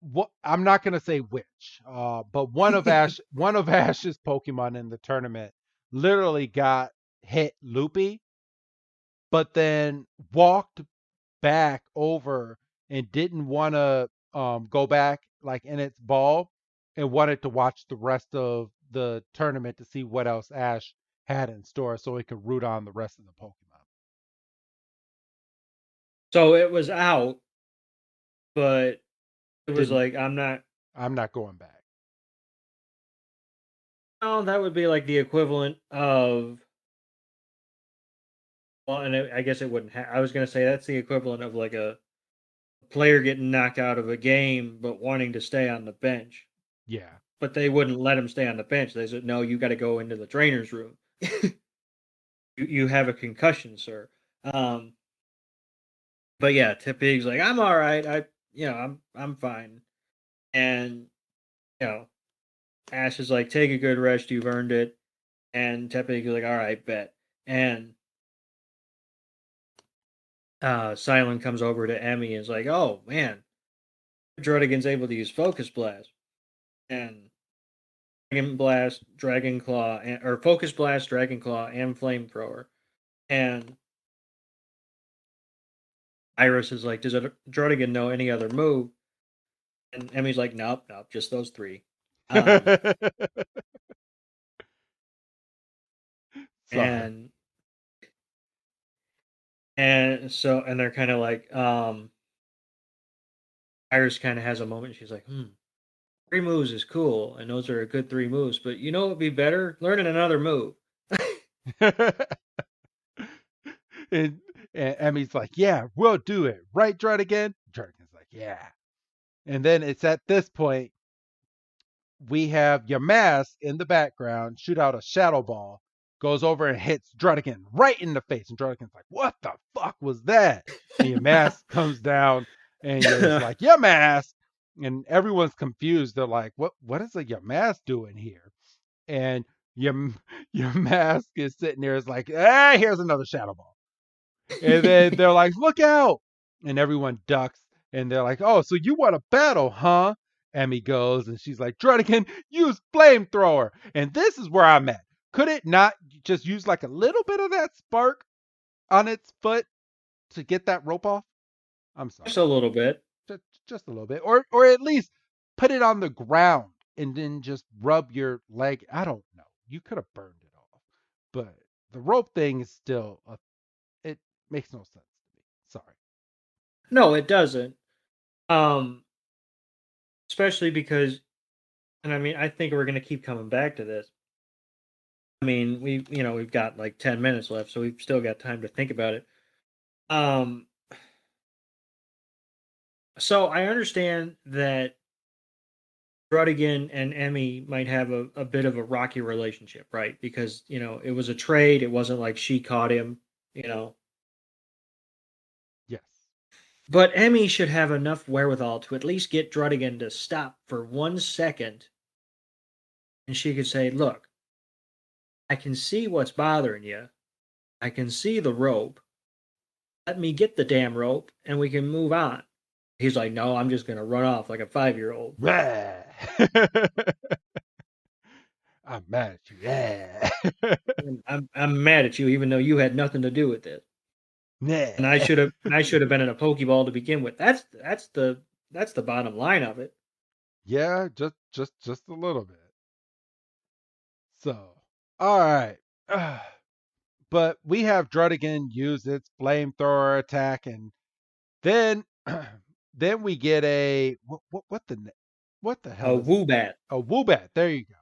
what I'm not gonna say which, but one of Ash's Pokemon in the tournament literally got hit loopy, but then walked back over and didn't want to go back like in its ball and wanted to watch the rest of the tournament to see what else Ash had in store so he could root on the rest of the Pokemon. So it was out, but it was like, I'm not going back. Oh, that would be like the equivalent of, well, and I guess it wouldn't I was going to say that's the equivalent of like a player getting knocked out of a game but wanting to stay on the bench. Yeah. But they wouldn't let him stay on the bench. They said, "No, you got to go into the trainer's room. you have a concussion, sir." But yeah, Tepig's like, "I'm all right. I'm fine." And Ash is like, "Take a good rest. You've earned it." And Tepig is like, "All right, bet." And Silent comes over to Emmy and is like, "Oh man, Druddigon's able to use Focus Blast." And Dragon Blast, Dragon Claw, or Focus Blast, Dragon Claw, and Flamethrower. And Iris is like, "Does Druddigon know any other move?" And Emmy's like, nope, just those three. And they're kind of like, Iris kind of has a moment. She's like, 3 moves is cool, and those are a good 3 moves, but you know what would be better? Learning another move. and Emmy's like, "Yeah, we'll do it. Right, Druddigon?" Druddigon's like, "Yeah." And then it's at this point, we have Yamask in the background shoot out a Shadow Ball, goes over and hits Druddigon right in the face. And Druddigon's like, "What the fuck was that?" And Yamask comes down and you're like, "Yamask!" And everyone's confused. They're like, what is a Yamask doing here? And Yamask is sitting there, is like, here's another Shadow Ball. And then they're like, "Look out!" And everyone ducks. And they're like, "Oh, so you want a battle, huh?" Emmy goes, and she's like, "Druddigon, use Flamethrower." And this is where I'm at. Could it not just use like a little bit of that spark on its foot to get that rope off? I'm sorry. Just a little bit. Just a little bit. Or at least put it on the ground and then just rub your leg. I don't know. You could have burned it off. But the rope thing is still it makes no sense to me. Sorry. No, it doesn't. Especially because, and I mean, I think we're going to keep coming back to this. I mean, we've got like 10 minutes left, so we've still got time to think about it. So I understand that Druddigon and Emmy might have a bit of a rocky relationship, right? Because, it was a trade. It wasn't like she caught him, Yes. But Emmy should have enough wherewithal to at least get Druddigon to stop for 1 second. And she could say, "Look, I can see what's bothering you. I can see the rope. Let me get the damn rope and we can move on." He's like, "No, I'm just going to run off like a 5-year-old. I'm mad at you. Yeah. I'm mad at you, even though you had nothing to do with it. And I should have been in a Pokeball to begin with." That's the bottom line of it. Yeah, just a little bit. So, all right. But we have Druddigon use its flamethrower attack, and then then we get a what the A hell is Woobat. a Woobat? There you go.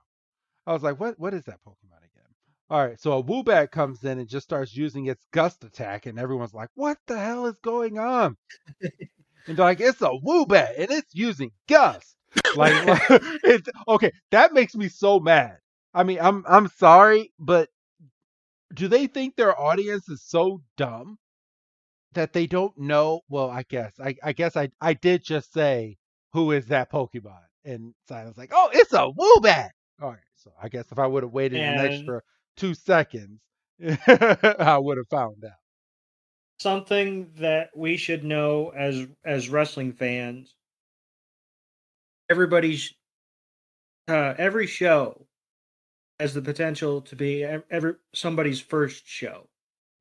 I was like, what is that Pokemon again? All right, so a Woobat comes in and just starts using its gust attack, and everyone's like, what the hell is going on? And they're like, it's a Woobat, and it's using gust. Like it's okay. That makes me so mad. I mean, I'm sorry, but do they think their audience is so dumb that they don't know? Well, I guess I did just say who is that Pokemon, and Silent's like, oh, it's a Woobat. All right, so I guess if I would have waited an And extra 2 seconds, I would have found out. something that we should know as wrestling fans, everybody's every show has the potential to be every somebody's first show.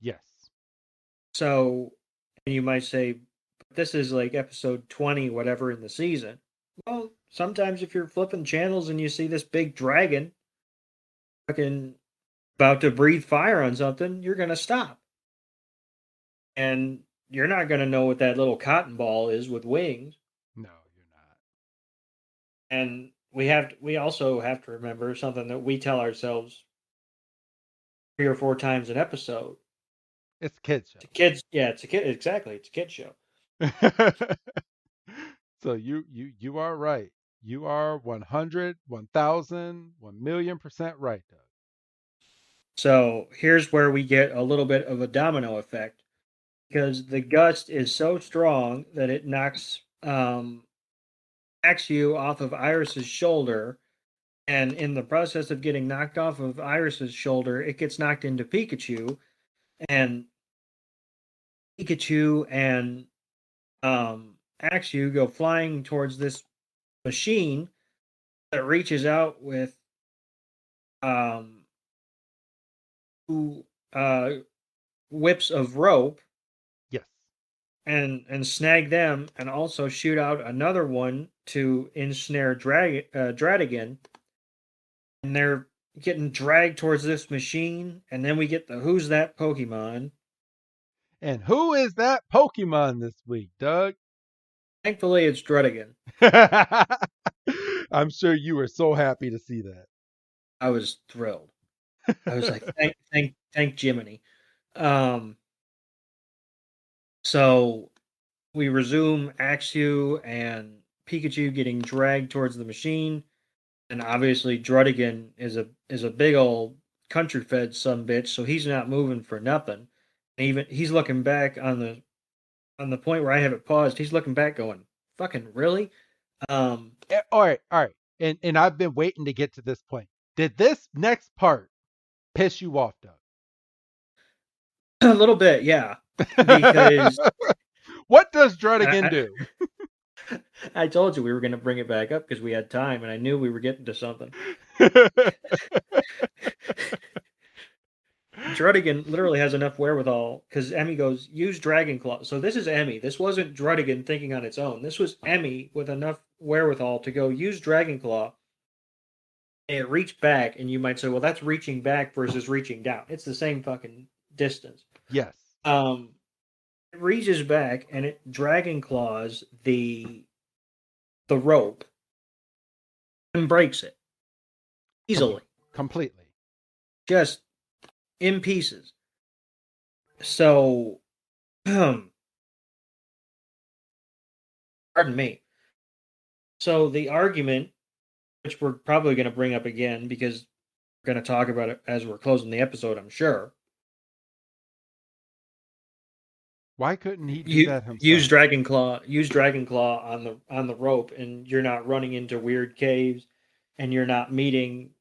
Yes. So, and you might say, this is like episode 20, whatever, in the season. Well, sometimes if you're flipping channels and you see this big dragon fucking about to breathe fire on something, you're going to stop. And you're not going to know what that little cotton ball is with wings. No, you're not. And we also have to remember something that we tell ourselves 3 or 4 times an episode. It's a kids show. It's a kids, yeah, it's a kid, exactly. It's a kid show. So you are right. You are 100, 1,000, 1,000,000% right, Doug. So here's where we get a little bit of a domino effect, because the gust is so strong that it knocks you off of Iris's shoulder, and in the process of getting knocked off of Iris's shoulder, it gets knocked into Pikachu, and Pikachu and Axew go flying towards this machine that reaches out with two whips of rope. Yes. And snag them, and also shoot out another one to ensnare Druddigon. And they're getting dragged towards this machine, and then we get the who's that Pokemon. And who is that Pokemon this week, Doug? Thankfully, it's Druddigon. I'm sure you were so happy to see that. I was thrilled. I was like, thank Jiminy. So we resume Axew and Pikachu getting dragged towards the machine, and obviously Druddigon is a big old country fed sumbitch, so he's not moving for nothing. And even he's looking back on the point where I have it paused. He's looking back, going, "Fucking really?" All right. And I've been waiting to get to this point. Did this next part piss you off, Doug? A little bit, yeah. Because what does Druddigon do? I told you we were going to bring it back up because we had time, and I knew we were getting to something. Druddigon literally has enough wherewithal, because Emmy goes, use Dragon Claw. So this is Emmy. This wasn't Druddigon thinking on its own. This was Emmy with enough wherewithal to go use Dragon Claw. And it reached back, and you might say, well, that's reaching back versus reaching down. It's the same fucking distance. Yes. It reaches back and it Dragon Claws the rope and breaks it easily. Completely. Just in pieces. So, pardon me. So the argument, which we're probably going to bring up again because we're going to talk about it as we're closing the episode, I'm sure. Why couldn't he do that himself? Use Dragon Claw on the rope, and you're not running into weird caves, and you're not meeting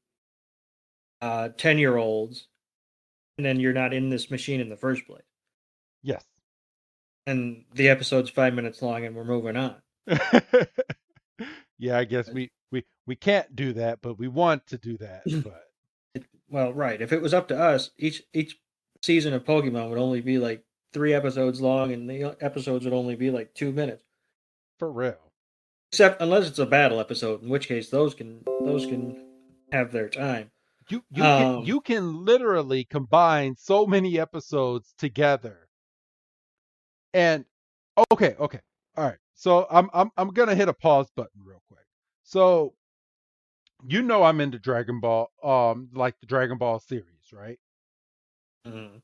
10-year-olds, and then you're not in this machine in the first place. Yes. And the episode's 5 minutes long, and we're moving on. Yeah, I guess we can't do that, but we want to do that. But well, right. If it was up to us, each season of Pokemon would only be like 3 episodes long, and the episodes would only be like 2 minutes. For real. Except unless it's a battle episode, in which case those can have their time. You can literally combine so many episodes together. And okay. All right. So I'm gonna hit a pause button real quick. So I'm into Dragon Ball, like the Dragon Ball series, right? Mhm.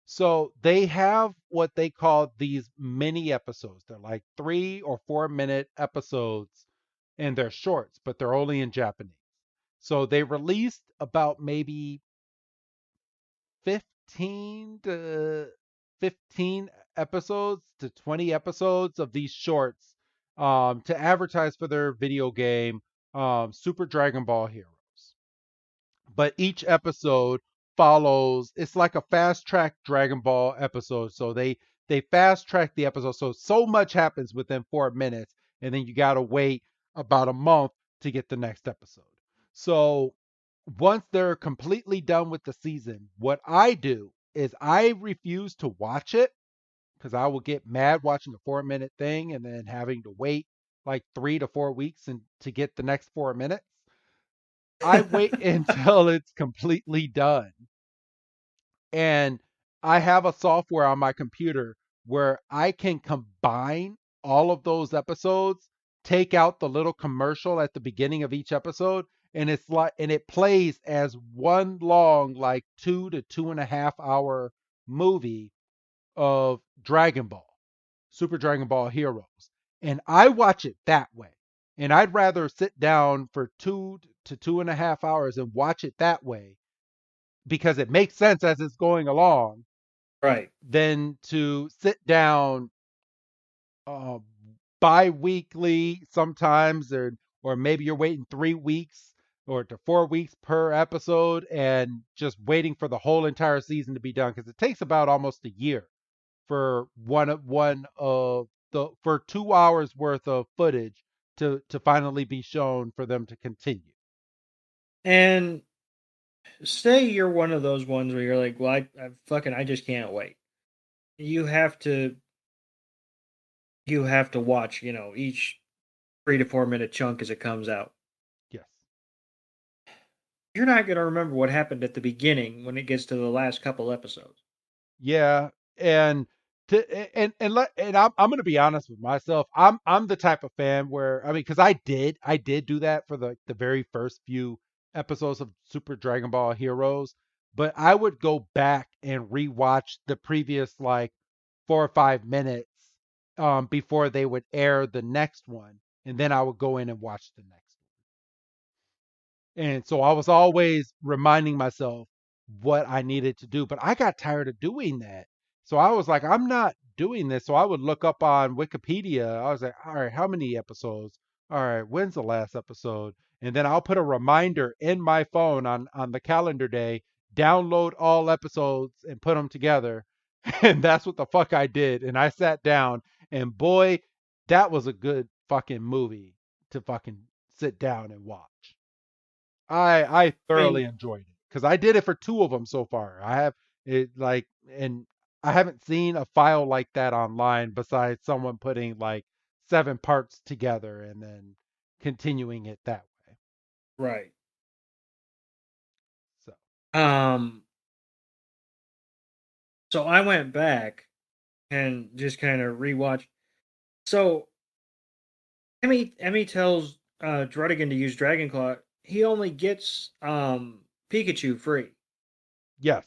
So they have what they call these mini episodes. They're like 3 or 4 minute episodes, and they're shorts, but they're only in Japanese. So they released about maybe 15 to 15 episodes to 20 episodes of these shorts, to advertise for their video game, Super Dragon Ball Heroes. But each episode follows, it's like a fast track Dragon Ball episode. So they fast track the episode. So much happens within 4 minutes, and then you gotta wait about a month to get the next episode. So once they're completely done with the season, what I do is I refuse to watch it because I will get mad watching a 4 minute thing and then having to wait like 3 to 4 weeks and to get the next 4 minutes. I wait until it's completely done. And I have a software on my computer where I can combine all of those episodes, take out the little commercial at the beginning of each episode, and it plays as one long, like 2 to 2.5 hour movie of Dragon Ball, Super Dragon Ball Heroes. And I watch it that way. And I'd rather sit down for 2 to 2.5 hours and watch it that way because it makes sense as it's going along Right. than to sit down, uh, bi-weekly sometimes, or maybe you're waiting 3 weeks or to 4 weeks per episode and just waiting for the whole entire season to be done because it takes about almost a year for one of the for 2 hours worth of footage to finally be shown for them to continue. And say you're one of those ones where you're like, well, I just can't wait. You have to watch, each 3 to 4 minute chunk as it comes out. Yes. You're not gonna remember what happened at the beginning when it gets to the last couple episodes. Yeah, and I'm gonna be honest with myself. I'm the type of fan where I mean, because I did do that for the very first few episodes of Super Dragon Ball Heroes, but I would go back and rewatch the previous like 4 or 5 minutes, before they would air the next one, and then I would go in and watch the next. And so I was always reminding myself what I needed to do, but I got tired of doing that. So I was like, I'm not doing this. So I would look up on Wikipedia. I was like, all right, how many episodes? All right, when's the last episode? And then I'll put a reminder in my phone on the calendar day, download all episodes and put them together. And that's what the fuck I did. And I sat down, and boy, that was a good fucking movie to fucking sit down and watch. I I mean, thoroughly enjoyed it because I did it for two of them so far. I have it like, and I haven't seen a file like that online besides someone putting like 7 parts together and then continuing it that way. right. So Um, so I went back and just kind of rewatched. So Emmy tells Druddigon to use Dragon Claw. He only gets Pikachu free, yes,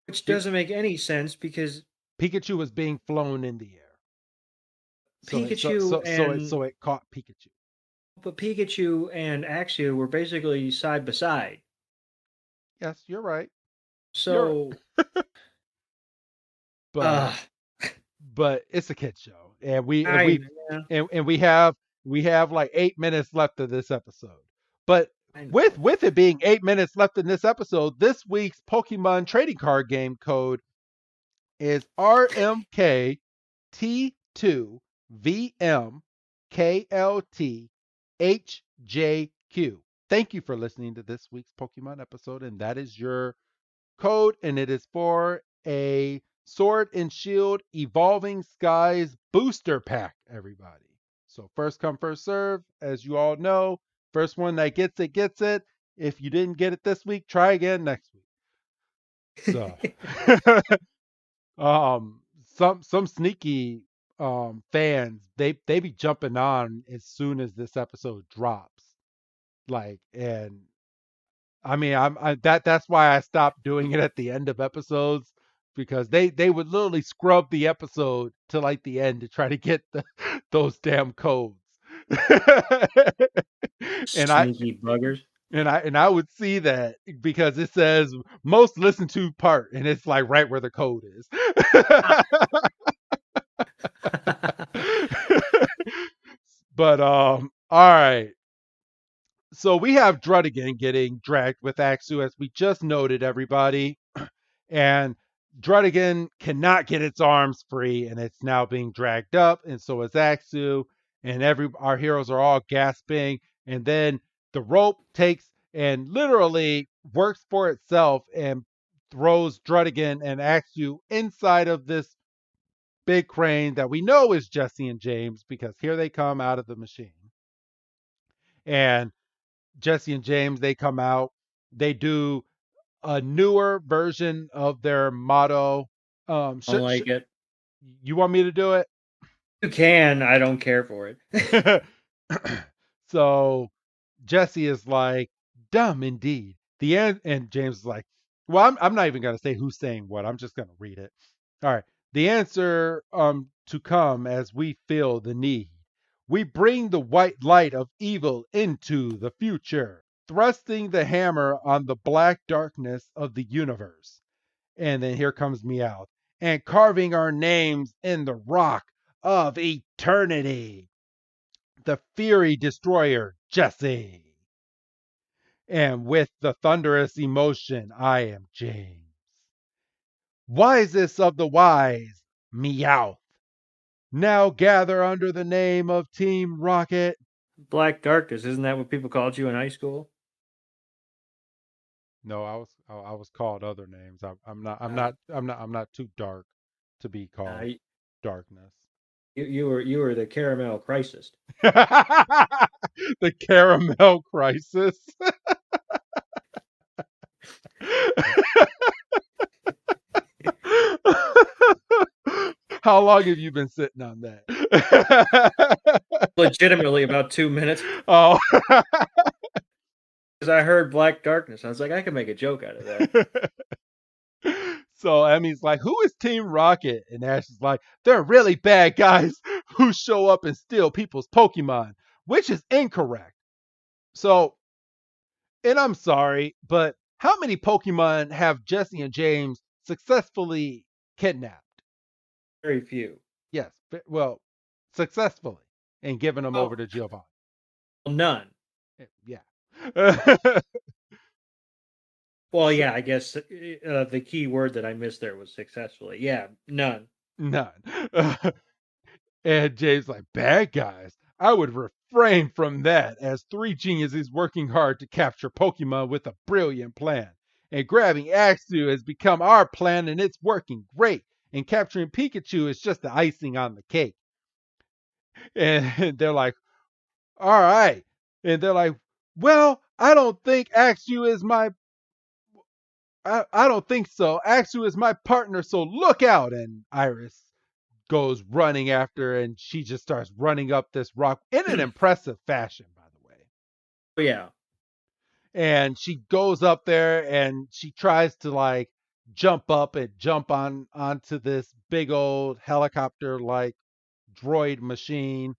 which Pi- doesn't make any sense because Pikachu was being flown in the air, so it so Pikachu so so it and so it caught Pikachu. Pikachu and Axew were basically side by side. Yes, you're right. You're So, but uh, but it's a kid show, and we and I we yeah, and we have like 8 minutes left of this episode. But I with know. with it being 8 minutes left in this episode, this week's Pokemon trading card game code is RMK T2VMKLTHJQ. Thank you for listening to this week's Pokemon episode, and that is your code, and it is for a Sword and Shield Evolving Skies booster pack, everybody. So first come, first serve, as you all know. First one that gets it, gets it. If you didn't get it this week, try again next week. So um some sneaky fans, they be jumping on as soon as this episode drops. Like, and I mean, that's why I stopped doing it at the end of episodes, because they would literally scrub the episode to like the end to try to get those damn codes. and I Sneaky buggers. and I would see that because it says most listened to part, and it's like right where the code is. But all right. So we have Druddigon getting dragged with Axu, as we just noted, everybody. And Druddigon cannot get its arms free, and it's now being dragged up, and so is Axu, and our heroes are all gasping. And then the rope takes and literally works for itself and throws Druddigon and Axu inside of this big crane that we know is Jesse and James, because here they come out of the machine. And Jesse and James, they come out. They do a newer version of their motto. I don't like it. You want me to do it? You can. I don't care for it. So Jesse is like, dumb indeed. The end, and James is like, well, I'm not even going to say who's saying what. I'm just going to read it. All right. The answer to come as we feel the need. We bring the white light of evil into the future, thrusting the hammer on the black darkness of the universe. And then here comes Meowth. And carving our names in the rock of eternity. The Fury Destroyer, Jesse. And with the thunderous emotion, I am James. Wisest of the wise, Meowth. Now gather under the name of Team Rocket. Black Darkness, isn't that what people called you in high school? No, I was called other names. I'm not too dark to be called darkness. You were the Caramel Crisis. The Caramel Crisis. How long have you been sitting on that? Legitimately about 2 minutes. Oh. Because I heard Black Darkness. I was like, I can make a joke out of that. So Emmy's like, who is Team Rocket? And Ash is like, they're really bad guys who show up and steal people's Pokemon, which is incorrect. So, and I'm sorry, but how many Pokemon have Jesse and James successfully kidnapped? Very few. Yes, well, successfully, and given them over to Giovanni. None. Yeah. Well, yeah, I guess the key word that I missed there was successfully. Yeah, none. None. And James like, bad guys? I would refrain from that, as three geniuses working hard to capture Pokemon with a brilliant plan. And grabbing Axu has become our plan, and it's working great. And capturing Pikachu is just the icing on the cake. And they're like, all right. And they're like, well, I don't think Axu is my... I don't think so. Axu is my partner, so look out. And Iris goes running after, and she just starts running up this rock in an impressive fashion, by the way. Oh, yeah. And she goes up there, and she tries to like jump up and jump onto this big old helicopter-like droid machine,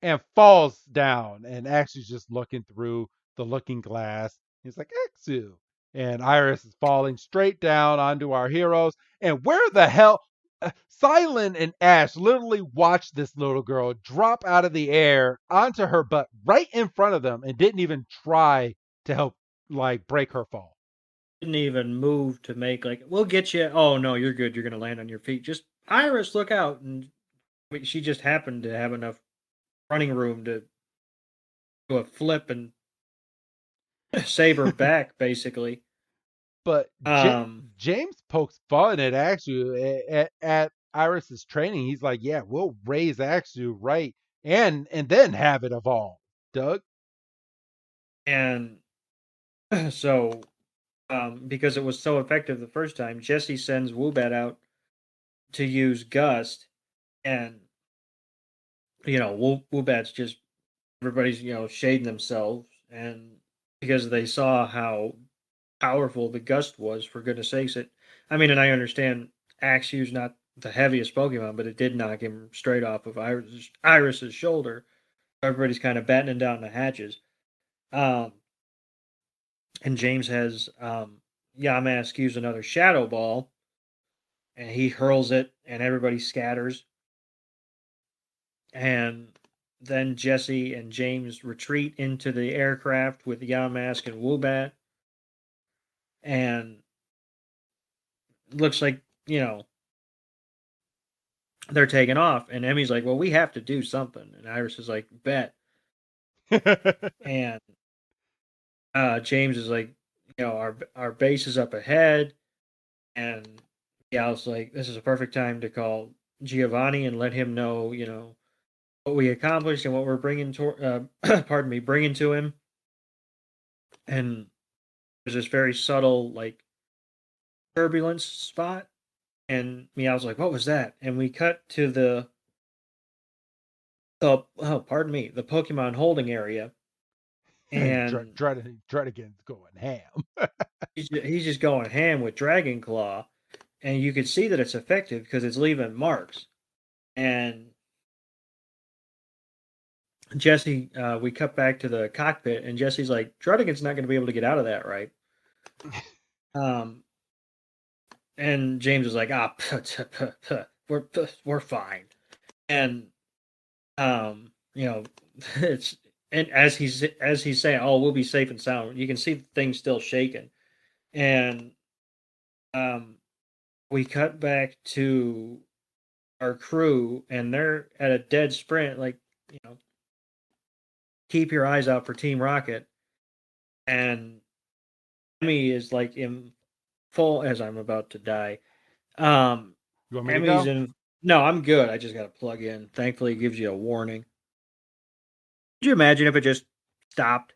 and falls down. And Axu's just looking through the looking glass. He's like, Axu. And Iris is falling straight down onto our heroes. And where the hell... Silent and Ash literally watched this little girl drop out of the air onto her butt right in front of them, and didn't even try to help like break her fall. Didn't even move to make like, we'll get you. Oh, no, you're good. You're going to land on your feet. Just, Iris, look out. And she just happened to have enough running room to do a flip and save her back, basically. But James pokes fun at Axu at Iris's training. He's like, yeah, we'll raise Axu right and then have it evolve, Doug. And so, because it was so effective the first time, Jesse sends Woobat out to use Gust, and Woobat's just everybody's shading themselves, and because they saw how powerful the Gust was, for goodness sakes, and I understand Axew's not the heaviest Pokemon, but it did knock him straight off of Iris's shoulder. Everybody's kind of battening down the hatches. And James has Yamask use another Shadow Ball, and he hurls it, and everybody scatters. And then Jesse and James retreat into the aircraft with Yamask and Woobat. And looks like, they're taking off. And Emmy's like, well, we have to do something. And Iris is like, bet. And James is like, our base is up ahead. And Gal's like, this is a perfect time to call Giovanni and let him know, what we accomplished and what we're bringing bringing to him. And there's this very subtle, like, turbulence spot. And Meow's like, what was that? And we cut to the Pokemon holding area. And Druddigon's going ham. he's just going ham with Dragon Claw. And you can see that it's effective because it's leaving marks. And Jesse, we cut back to the cockpit, and Jesse's like, Druddigon's not going to be able to get out of that, right? And James is like, we're fine. And it's, and as he's saying, oh, we'll be safe and sound, you can see the thing's still shaking. And we cut back to our crew, and they're at a dead sprint, like, keep your eyes out for Team Rocket. And Emmy is like in full, as I'm about to die. You want me Emmy's to go? No, I'm good. I just got to plug in. Thankfully, it gives you a warning. Could you imagine if it just stopped?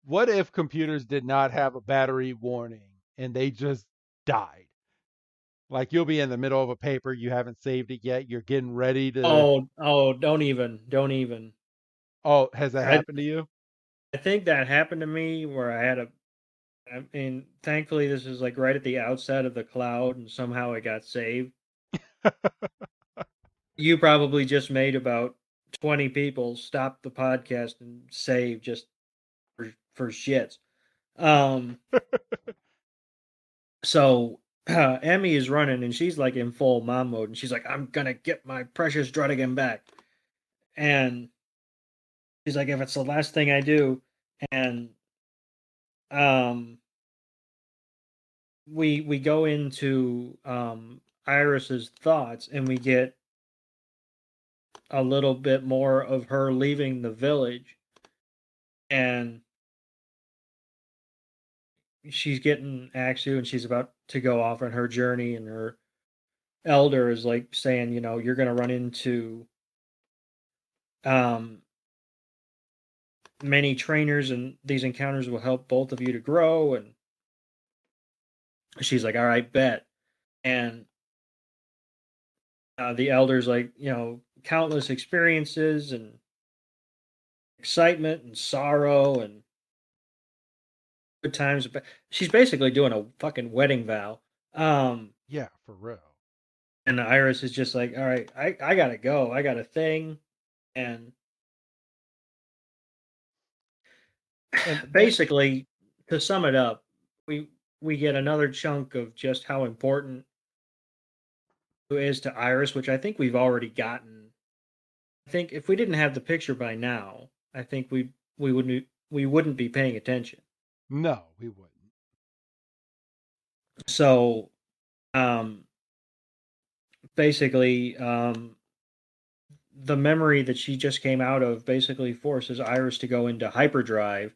What if computers did not have a battery warning and they just died? Like, you'll be in the middle of a paper, you haven't saved it yet, you're getting ready to. Oh, don't even. Oh, has that happened to you? I think that happened to me where thankfully this is like right at the outset of the cloud, and somehow it got saved. You probably just made about 20 people stop the podcast and save just for shits. So Emmy is running, and she's like in full mom mode, and she's like, I'm gonna get my precious Druddigon back. And she's like, if it's the last thing I do. And we go into Iris's thoughts, and we get a little bit more of her leaving the village, and she's getting Axew, and she's about to go off on her journey, and her elder is like saying, you're going to run into many trainers, and these encounters will help both of you to grow. And she's like, all right, bet. And the elder's like, countless experiences and excitement and sorrow and good times. She's basically doing a fucking wedding vow. Yeah, for real. And Iris is just like, all right, I gotta go. I got a thing. And basically, to sum it up, we get another chunk of just how important it is to Iris, which I think we've already gotten. I think if we didn't have the picture by now, I think we wouldn't be paying attention. No, we wouldn't. So, basically, the memory that she just came out of basically forces Iris to go into hyperdrive,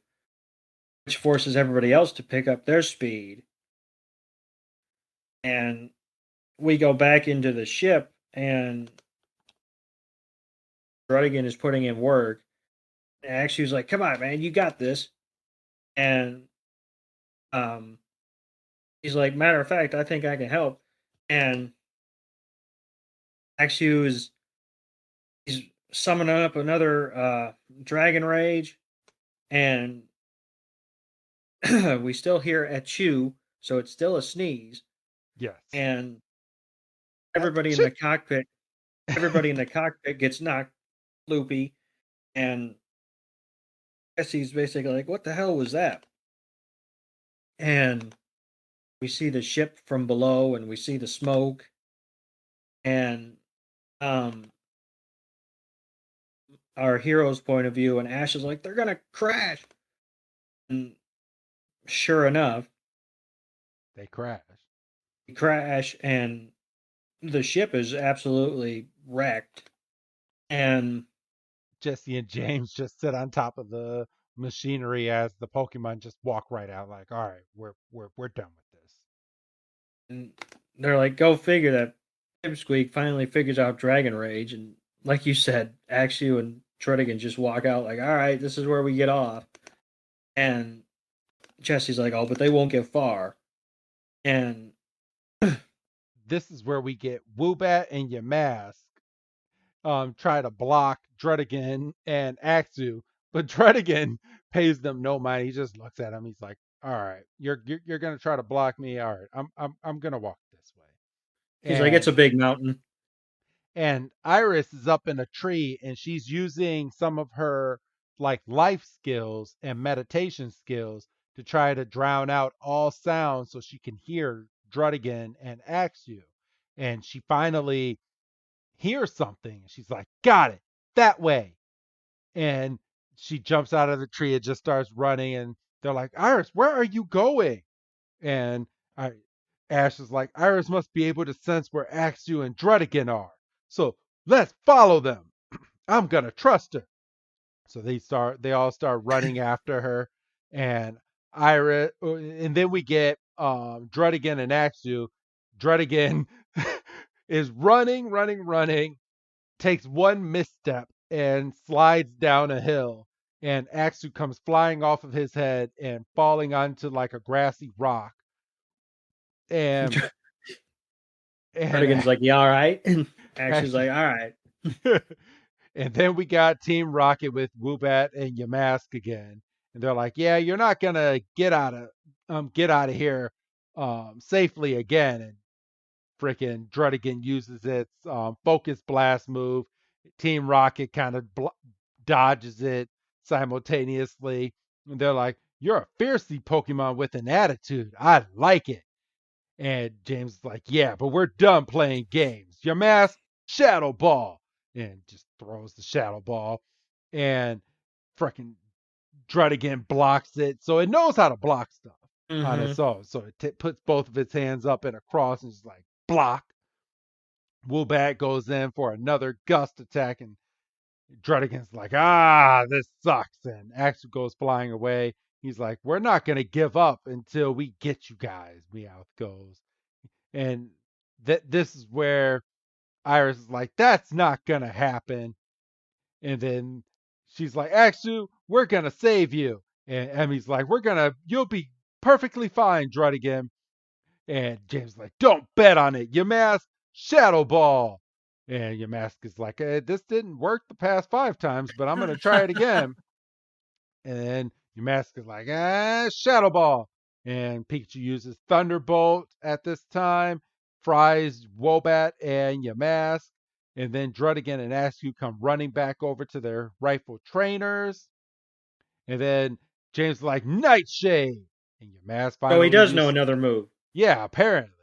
which forces everybody else to pick up their speed. And we go back into the ship, and Druddigon is putting in work. And actually, was like, "Come on, man, you got this." And um, he's like, "Matter of fact, I think I can help." And actually, he's summoning up another dragon rage, and we still hear "achoo," so it's still a sneeze. Yes. And everybody in the cockpit, gets knocked loopy, and Jesse's basically like, "What the hell was that?" And we see the ship from below, and we see the smoke, and our hero's point of view, and Ash is like, "They're gonna crash," and sure enough, they crash. And the ship is absolutely wrecked. And Jesse and James just sit on top of the machinery as the Pokemon just walk right out, like, all right, we're done with this. And they're like, go figure that Pipsqueak finally figures out Dragon Rage, and like you said, Axew and Druddigon just walk out like, all right, this is where we get off. And Jesse's like, oh, but they won't get far. And this is where we get Woobat and Yamask try to block Druddigon and Axew, but Druddigon pays them no mind. He just looks at him. He's like, "All right, you're gonna try to block me. All right, I'm gonna walk this way." He's like, it's a big mountain. And Iris is up in a tree, and she's using some of her like life skills and meditation skills to try to drown out all sounds so she can hear Druddigon and Axew. And she finally hears something. She's like, got it, that way. And she jumps out of the tree and just starts running. And they're like, Iris, where are you going? And Ash is like, Iris must be able to sense where Axew and Druddigon are. So let's follow them. I'm going to trust her. So they all start running after her. And Iris, and then we get Druddigon and Axew. Druddigon is running, takes one misstep and slides down a hill, and Axew comes flying off of his head and falling onto like a grassy rock. And Druddigon's like, yeah, all right. And Axew's like, all right. And then we got Team Rocket with Woobat and Yamask again. And they're like, yeah, you're not gonna get out of here safely again. And freaking Druddigon uses its focus blast move. Team Rocket kind of dodges it simultaneously. And they're like, you're a fiercely Pokemon with an attitude. I like it. And James is like, yeah, but we're done playing games. Your mask, Shadow Ball. And just throws the Shadow Ball. And freaking Druddigon blocks it. So it knows how to block stuff on its own. So it puts both of its hands up in a cross and is like, block. Woobat goes in for another gust attack, and Druddigon's like, this sucks. And Axel goes flying away. He's like, we're not going to give up until we get you guys, Meowth goes. And this is where Iris is like, that's not going to happen. And then she's like, Axel, we're going to save you. And Emmy's like, you'll be perfectly fine, Druddigon. And James is like, don't bet on it. Yamask, Shadow Ball. And Yamask is like, this didn't work the past 5 times, but I'm going to try it again. And Yamask is like, Shadow Ball. And Pikachu uses Thunderbolt at this time, fries Woobat and Yamask. And then Druddigon and Askew come running back over to their rightful trainers. And then James is like, Nightshade. And Yamask finally. Oh, he does know another move. Yeah, apparently.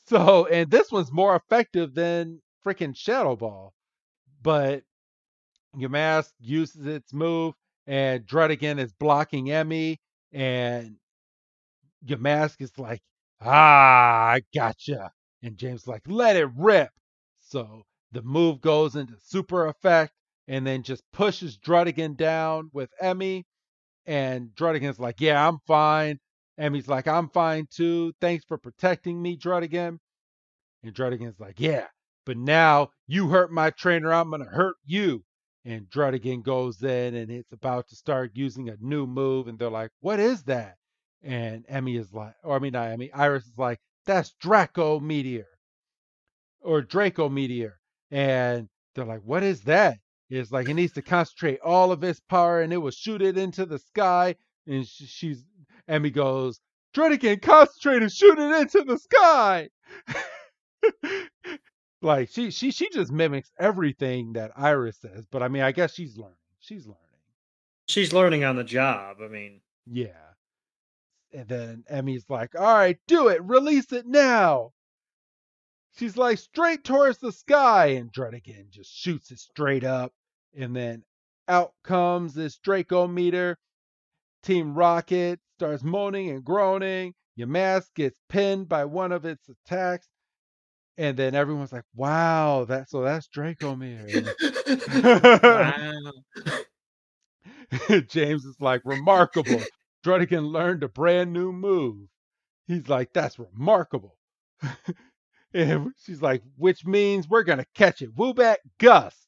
So, and this one's more effective than freaking Shadow Ball. But Yamask uses its move, and Druddigon is blocking Emmy, and Yamask is like, I gotcha. And James is like, let it rip. So the move goes into super effect, and then just pushes Druddigon down with Emmy. And Druddigon's like, yeah, I'm fine. Emmy's like, I'm fine too. Thanks for protecting me, Druddigon. And Druddigon's like, yeah, but now you hurt my trainer, I'm going to hurt you. And Druddigon goes in and it's about to start using a new move. And they're like, what is that? And Emmy is like, or I mean, not Emmy, Iris is like, that's Draco Meteor or Draco Meteor. And they're like, what is that? It's like, it needs to concentrate all of its power and it will shoot it into the sky. And Emmy goes, Druddigon, concentrate and shoot it into the sky. Like she just mimics everything that Iris says, but I mean, I guess she's learning. She's learning on the job. I mean, Yeah. And then Emmy's like, all right, do it, release it now. She's like, straight towards the sky, and Druddigon just shoots it straight up, and then out comes this Draco meter. Team Rocket starts moaning and groaning. Your mask gets pinned by one of its attacks. And then everyone's like, wow, that's Dracomir. wow. James is like, remarkable. Druddigon learned a brand new move. He's like, that's remarkable. And she's like, which means we're going to catch it. Woobat Gust.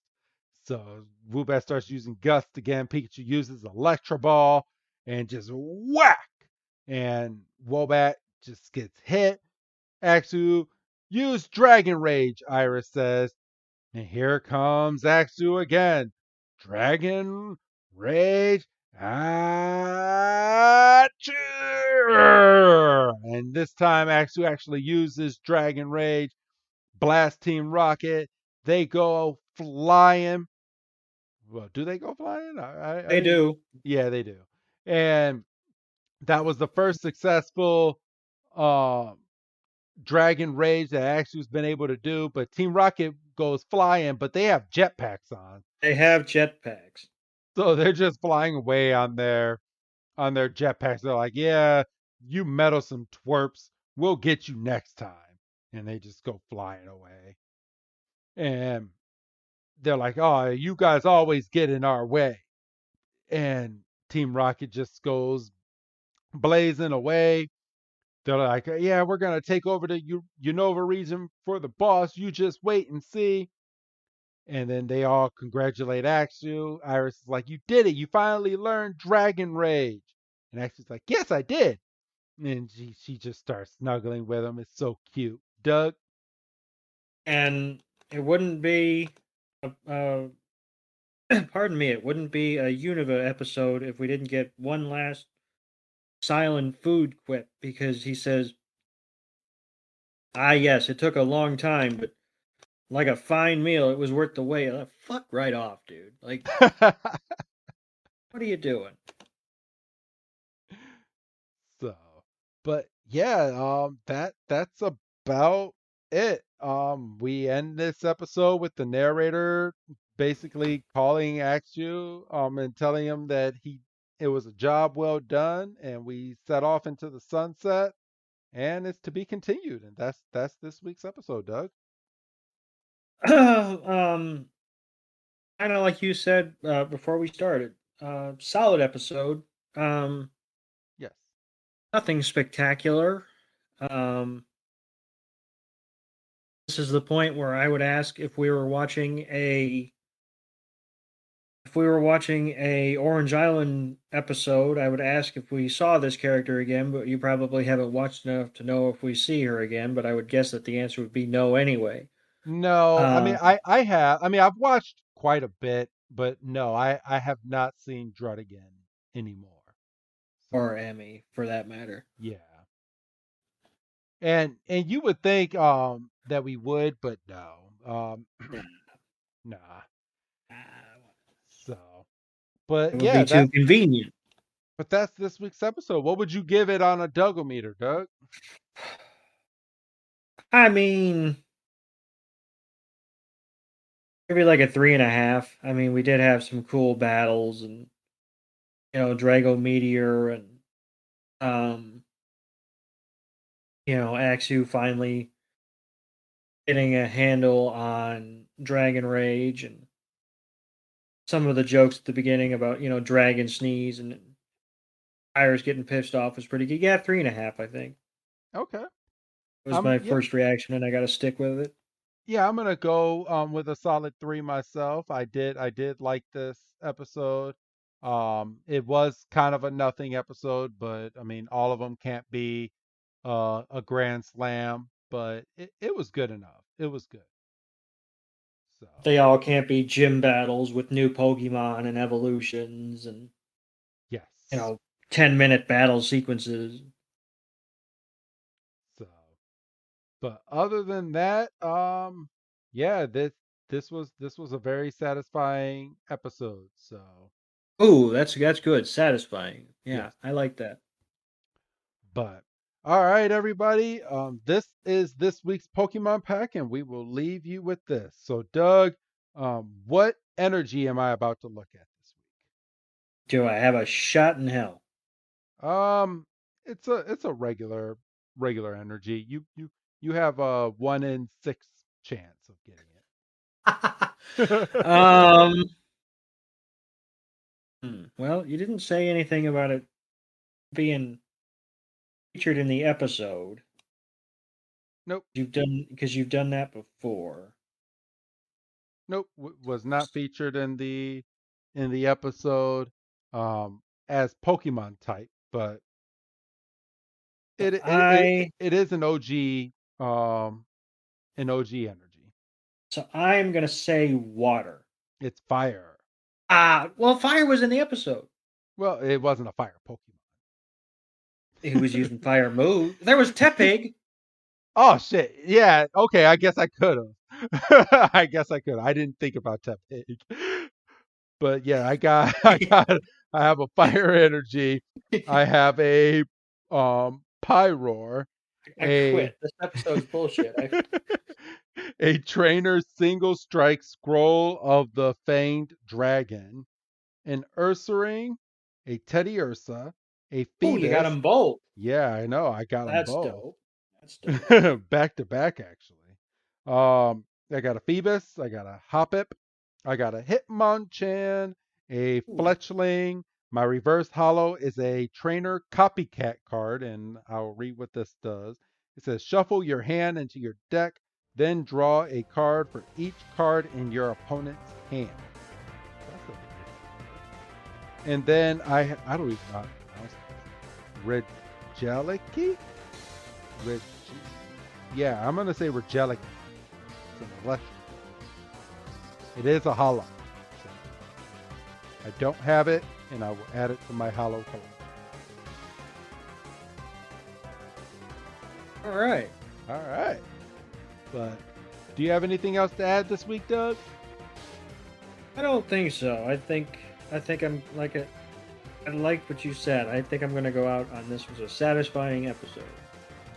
So Woobat starts using Gust again. Pikachu uses Electro Ball and just whack. And Woobat just gets hit. Axu, use Dragon Rage, Iris says. And here comes Axu again. Dragon Rage. And this time Axu actually uses Dragon Rage. Blast Team Rocket. They go flying. Well, do they go flying? They do. Yeah, they do. And that was the first successful Dragon Rage that Axu's been able to do, but Team Rocket goes flying, but they have jetpacks on. They have jetpacks. So they're just flying away on their jetpacks. They're like, yeah, you meddlesome twerps, we'll get you next time. And they just go flying away. And they're like, oh, you guys always get in our way. And Team Rocket just goes blazing away. They're like, yeah, we're going to take over the Unova region for the boss. You just wait and see. And then they all congratulate Axu. Iris is like, you did it. You finally learned Dragon Rage. And Axu's like, yes, I did. And she just starts snuggling with him. It's so cute. Doug? And it wouldn't be, pardon me, it wouldn't be a Unova episode if we didn't get one last silent food quip, because he says, yes, it took a long time, but like a fine meal, it was worth the wait. Fuck right off, dude. Like, what are you doing? So, but yeah, that's about it. We end this episode with the narrator basically calling Axu, and telling him that it was a job well done, and we set off into the sunset, and it's to be continued. And that's this week's episode, Doug. Kind of like you said before we started. Solid episode. Yes. Nothing spectacular. This is the point where I would ask if we were watching a Orange Island episode, I would ask if we saw this character again, but you probably haven't watched enough to know if we see her again, but I would guess that the answer would be no anyway. No, I mean I have. I mean I've watched quite a bit, but no, I have not seen Druddigon anymore. Or Emmy, for that matter. Yeah. And you would think that we would, but no. Nah. So, but It would yeah, be too convenient. But that's this week's episode. What would you give it on a Dougometer, Doug? I mean, maybe like a 3.5. I mean, we did have some cool battles, and Drago Meteor, and Axu finally getting a handle on Dragon Rage, and some of the jokes at the beginning about Dragon Sneeze and Iris getting pissed off was pretty good. Yeah, 3.5, I think. Okay. was my Yeah, first reaction, and I got to stick with it. yeah, I'm gonna go with a solid 3 myself. I did like this episode. It was kind of a nothing episode, but I mean, all of them can't be a grand slam, but it was good enough. It was good. So, They all can't be gym battles with new Pokemon and evolutions and, you yes. know, 10-minute battle sequences. So, but other than that, yeah, this was a very satisfying episode. So, Ooh, that's good. Satisfying. yes. Yeah, I like that. But all right, everybody. This is this week's Pokemon pack, and we will leave you with this. So, Doug, what energy am I about to look at this Do I have a shot in hell? week? It's a regular energy. You have a 1 in 6 chance of getting it. um. Well, you didn't say anything about it being featured in the episode. Nope, You've done that before. nope. Was not featured in the episode as Pokemon type, but So it it is an OG energy. I'm gonna say water. It's fire. Well, fire was in the episode. Well, it wasn't a fire Pokemon. He was using fire move. There was Tepig. Oh shit. Yeah, okay, I guess I could have. I guess I could. I didn't think about that pig. But yeah, I have a fire energy. I have a Pyroar, I a quit. This episode's bullshit. a trainer single strike scroll of the fanged dragon, an Ursaring, a Teddy Ursa, a Oh, you got Phoebus. them both. Yeah, I know. I got them That's both. dope. That's dope. Back to back, actually. I got a Phoebus, I got a Hoppip, I got a Hitmonchan, a Ooh. Fletchling. My reverse hollow is a trainer copycat card, and I'll read what this does. It says shuffle your hand into your deck, then draw a card for each card in your opponent's hand. That's a and then I don't even know how to pronounce this. Regeliki? Yeah, I'm gonna say Regeliki. It's an electric. It is a hollow. So I don't have it, and I will add it to my hollow collection. All right. All right. But do you have anything else to add this week, Doug? I don't think so. I think I'm like it. I like what you said. I think I'm gonna go out on this was a satisfying episode.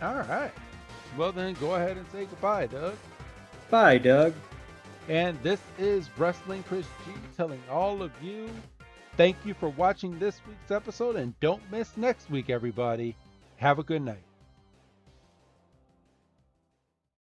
All right. Well, then go ahead and say goodbye, Doug. Bye, Doug. And this is Wrestling Chris G telling all of you, thank you for watching this week's episode, and don't miss next week, everybody. Have a good night.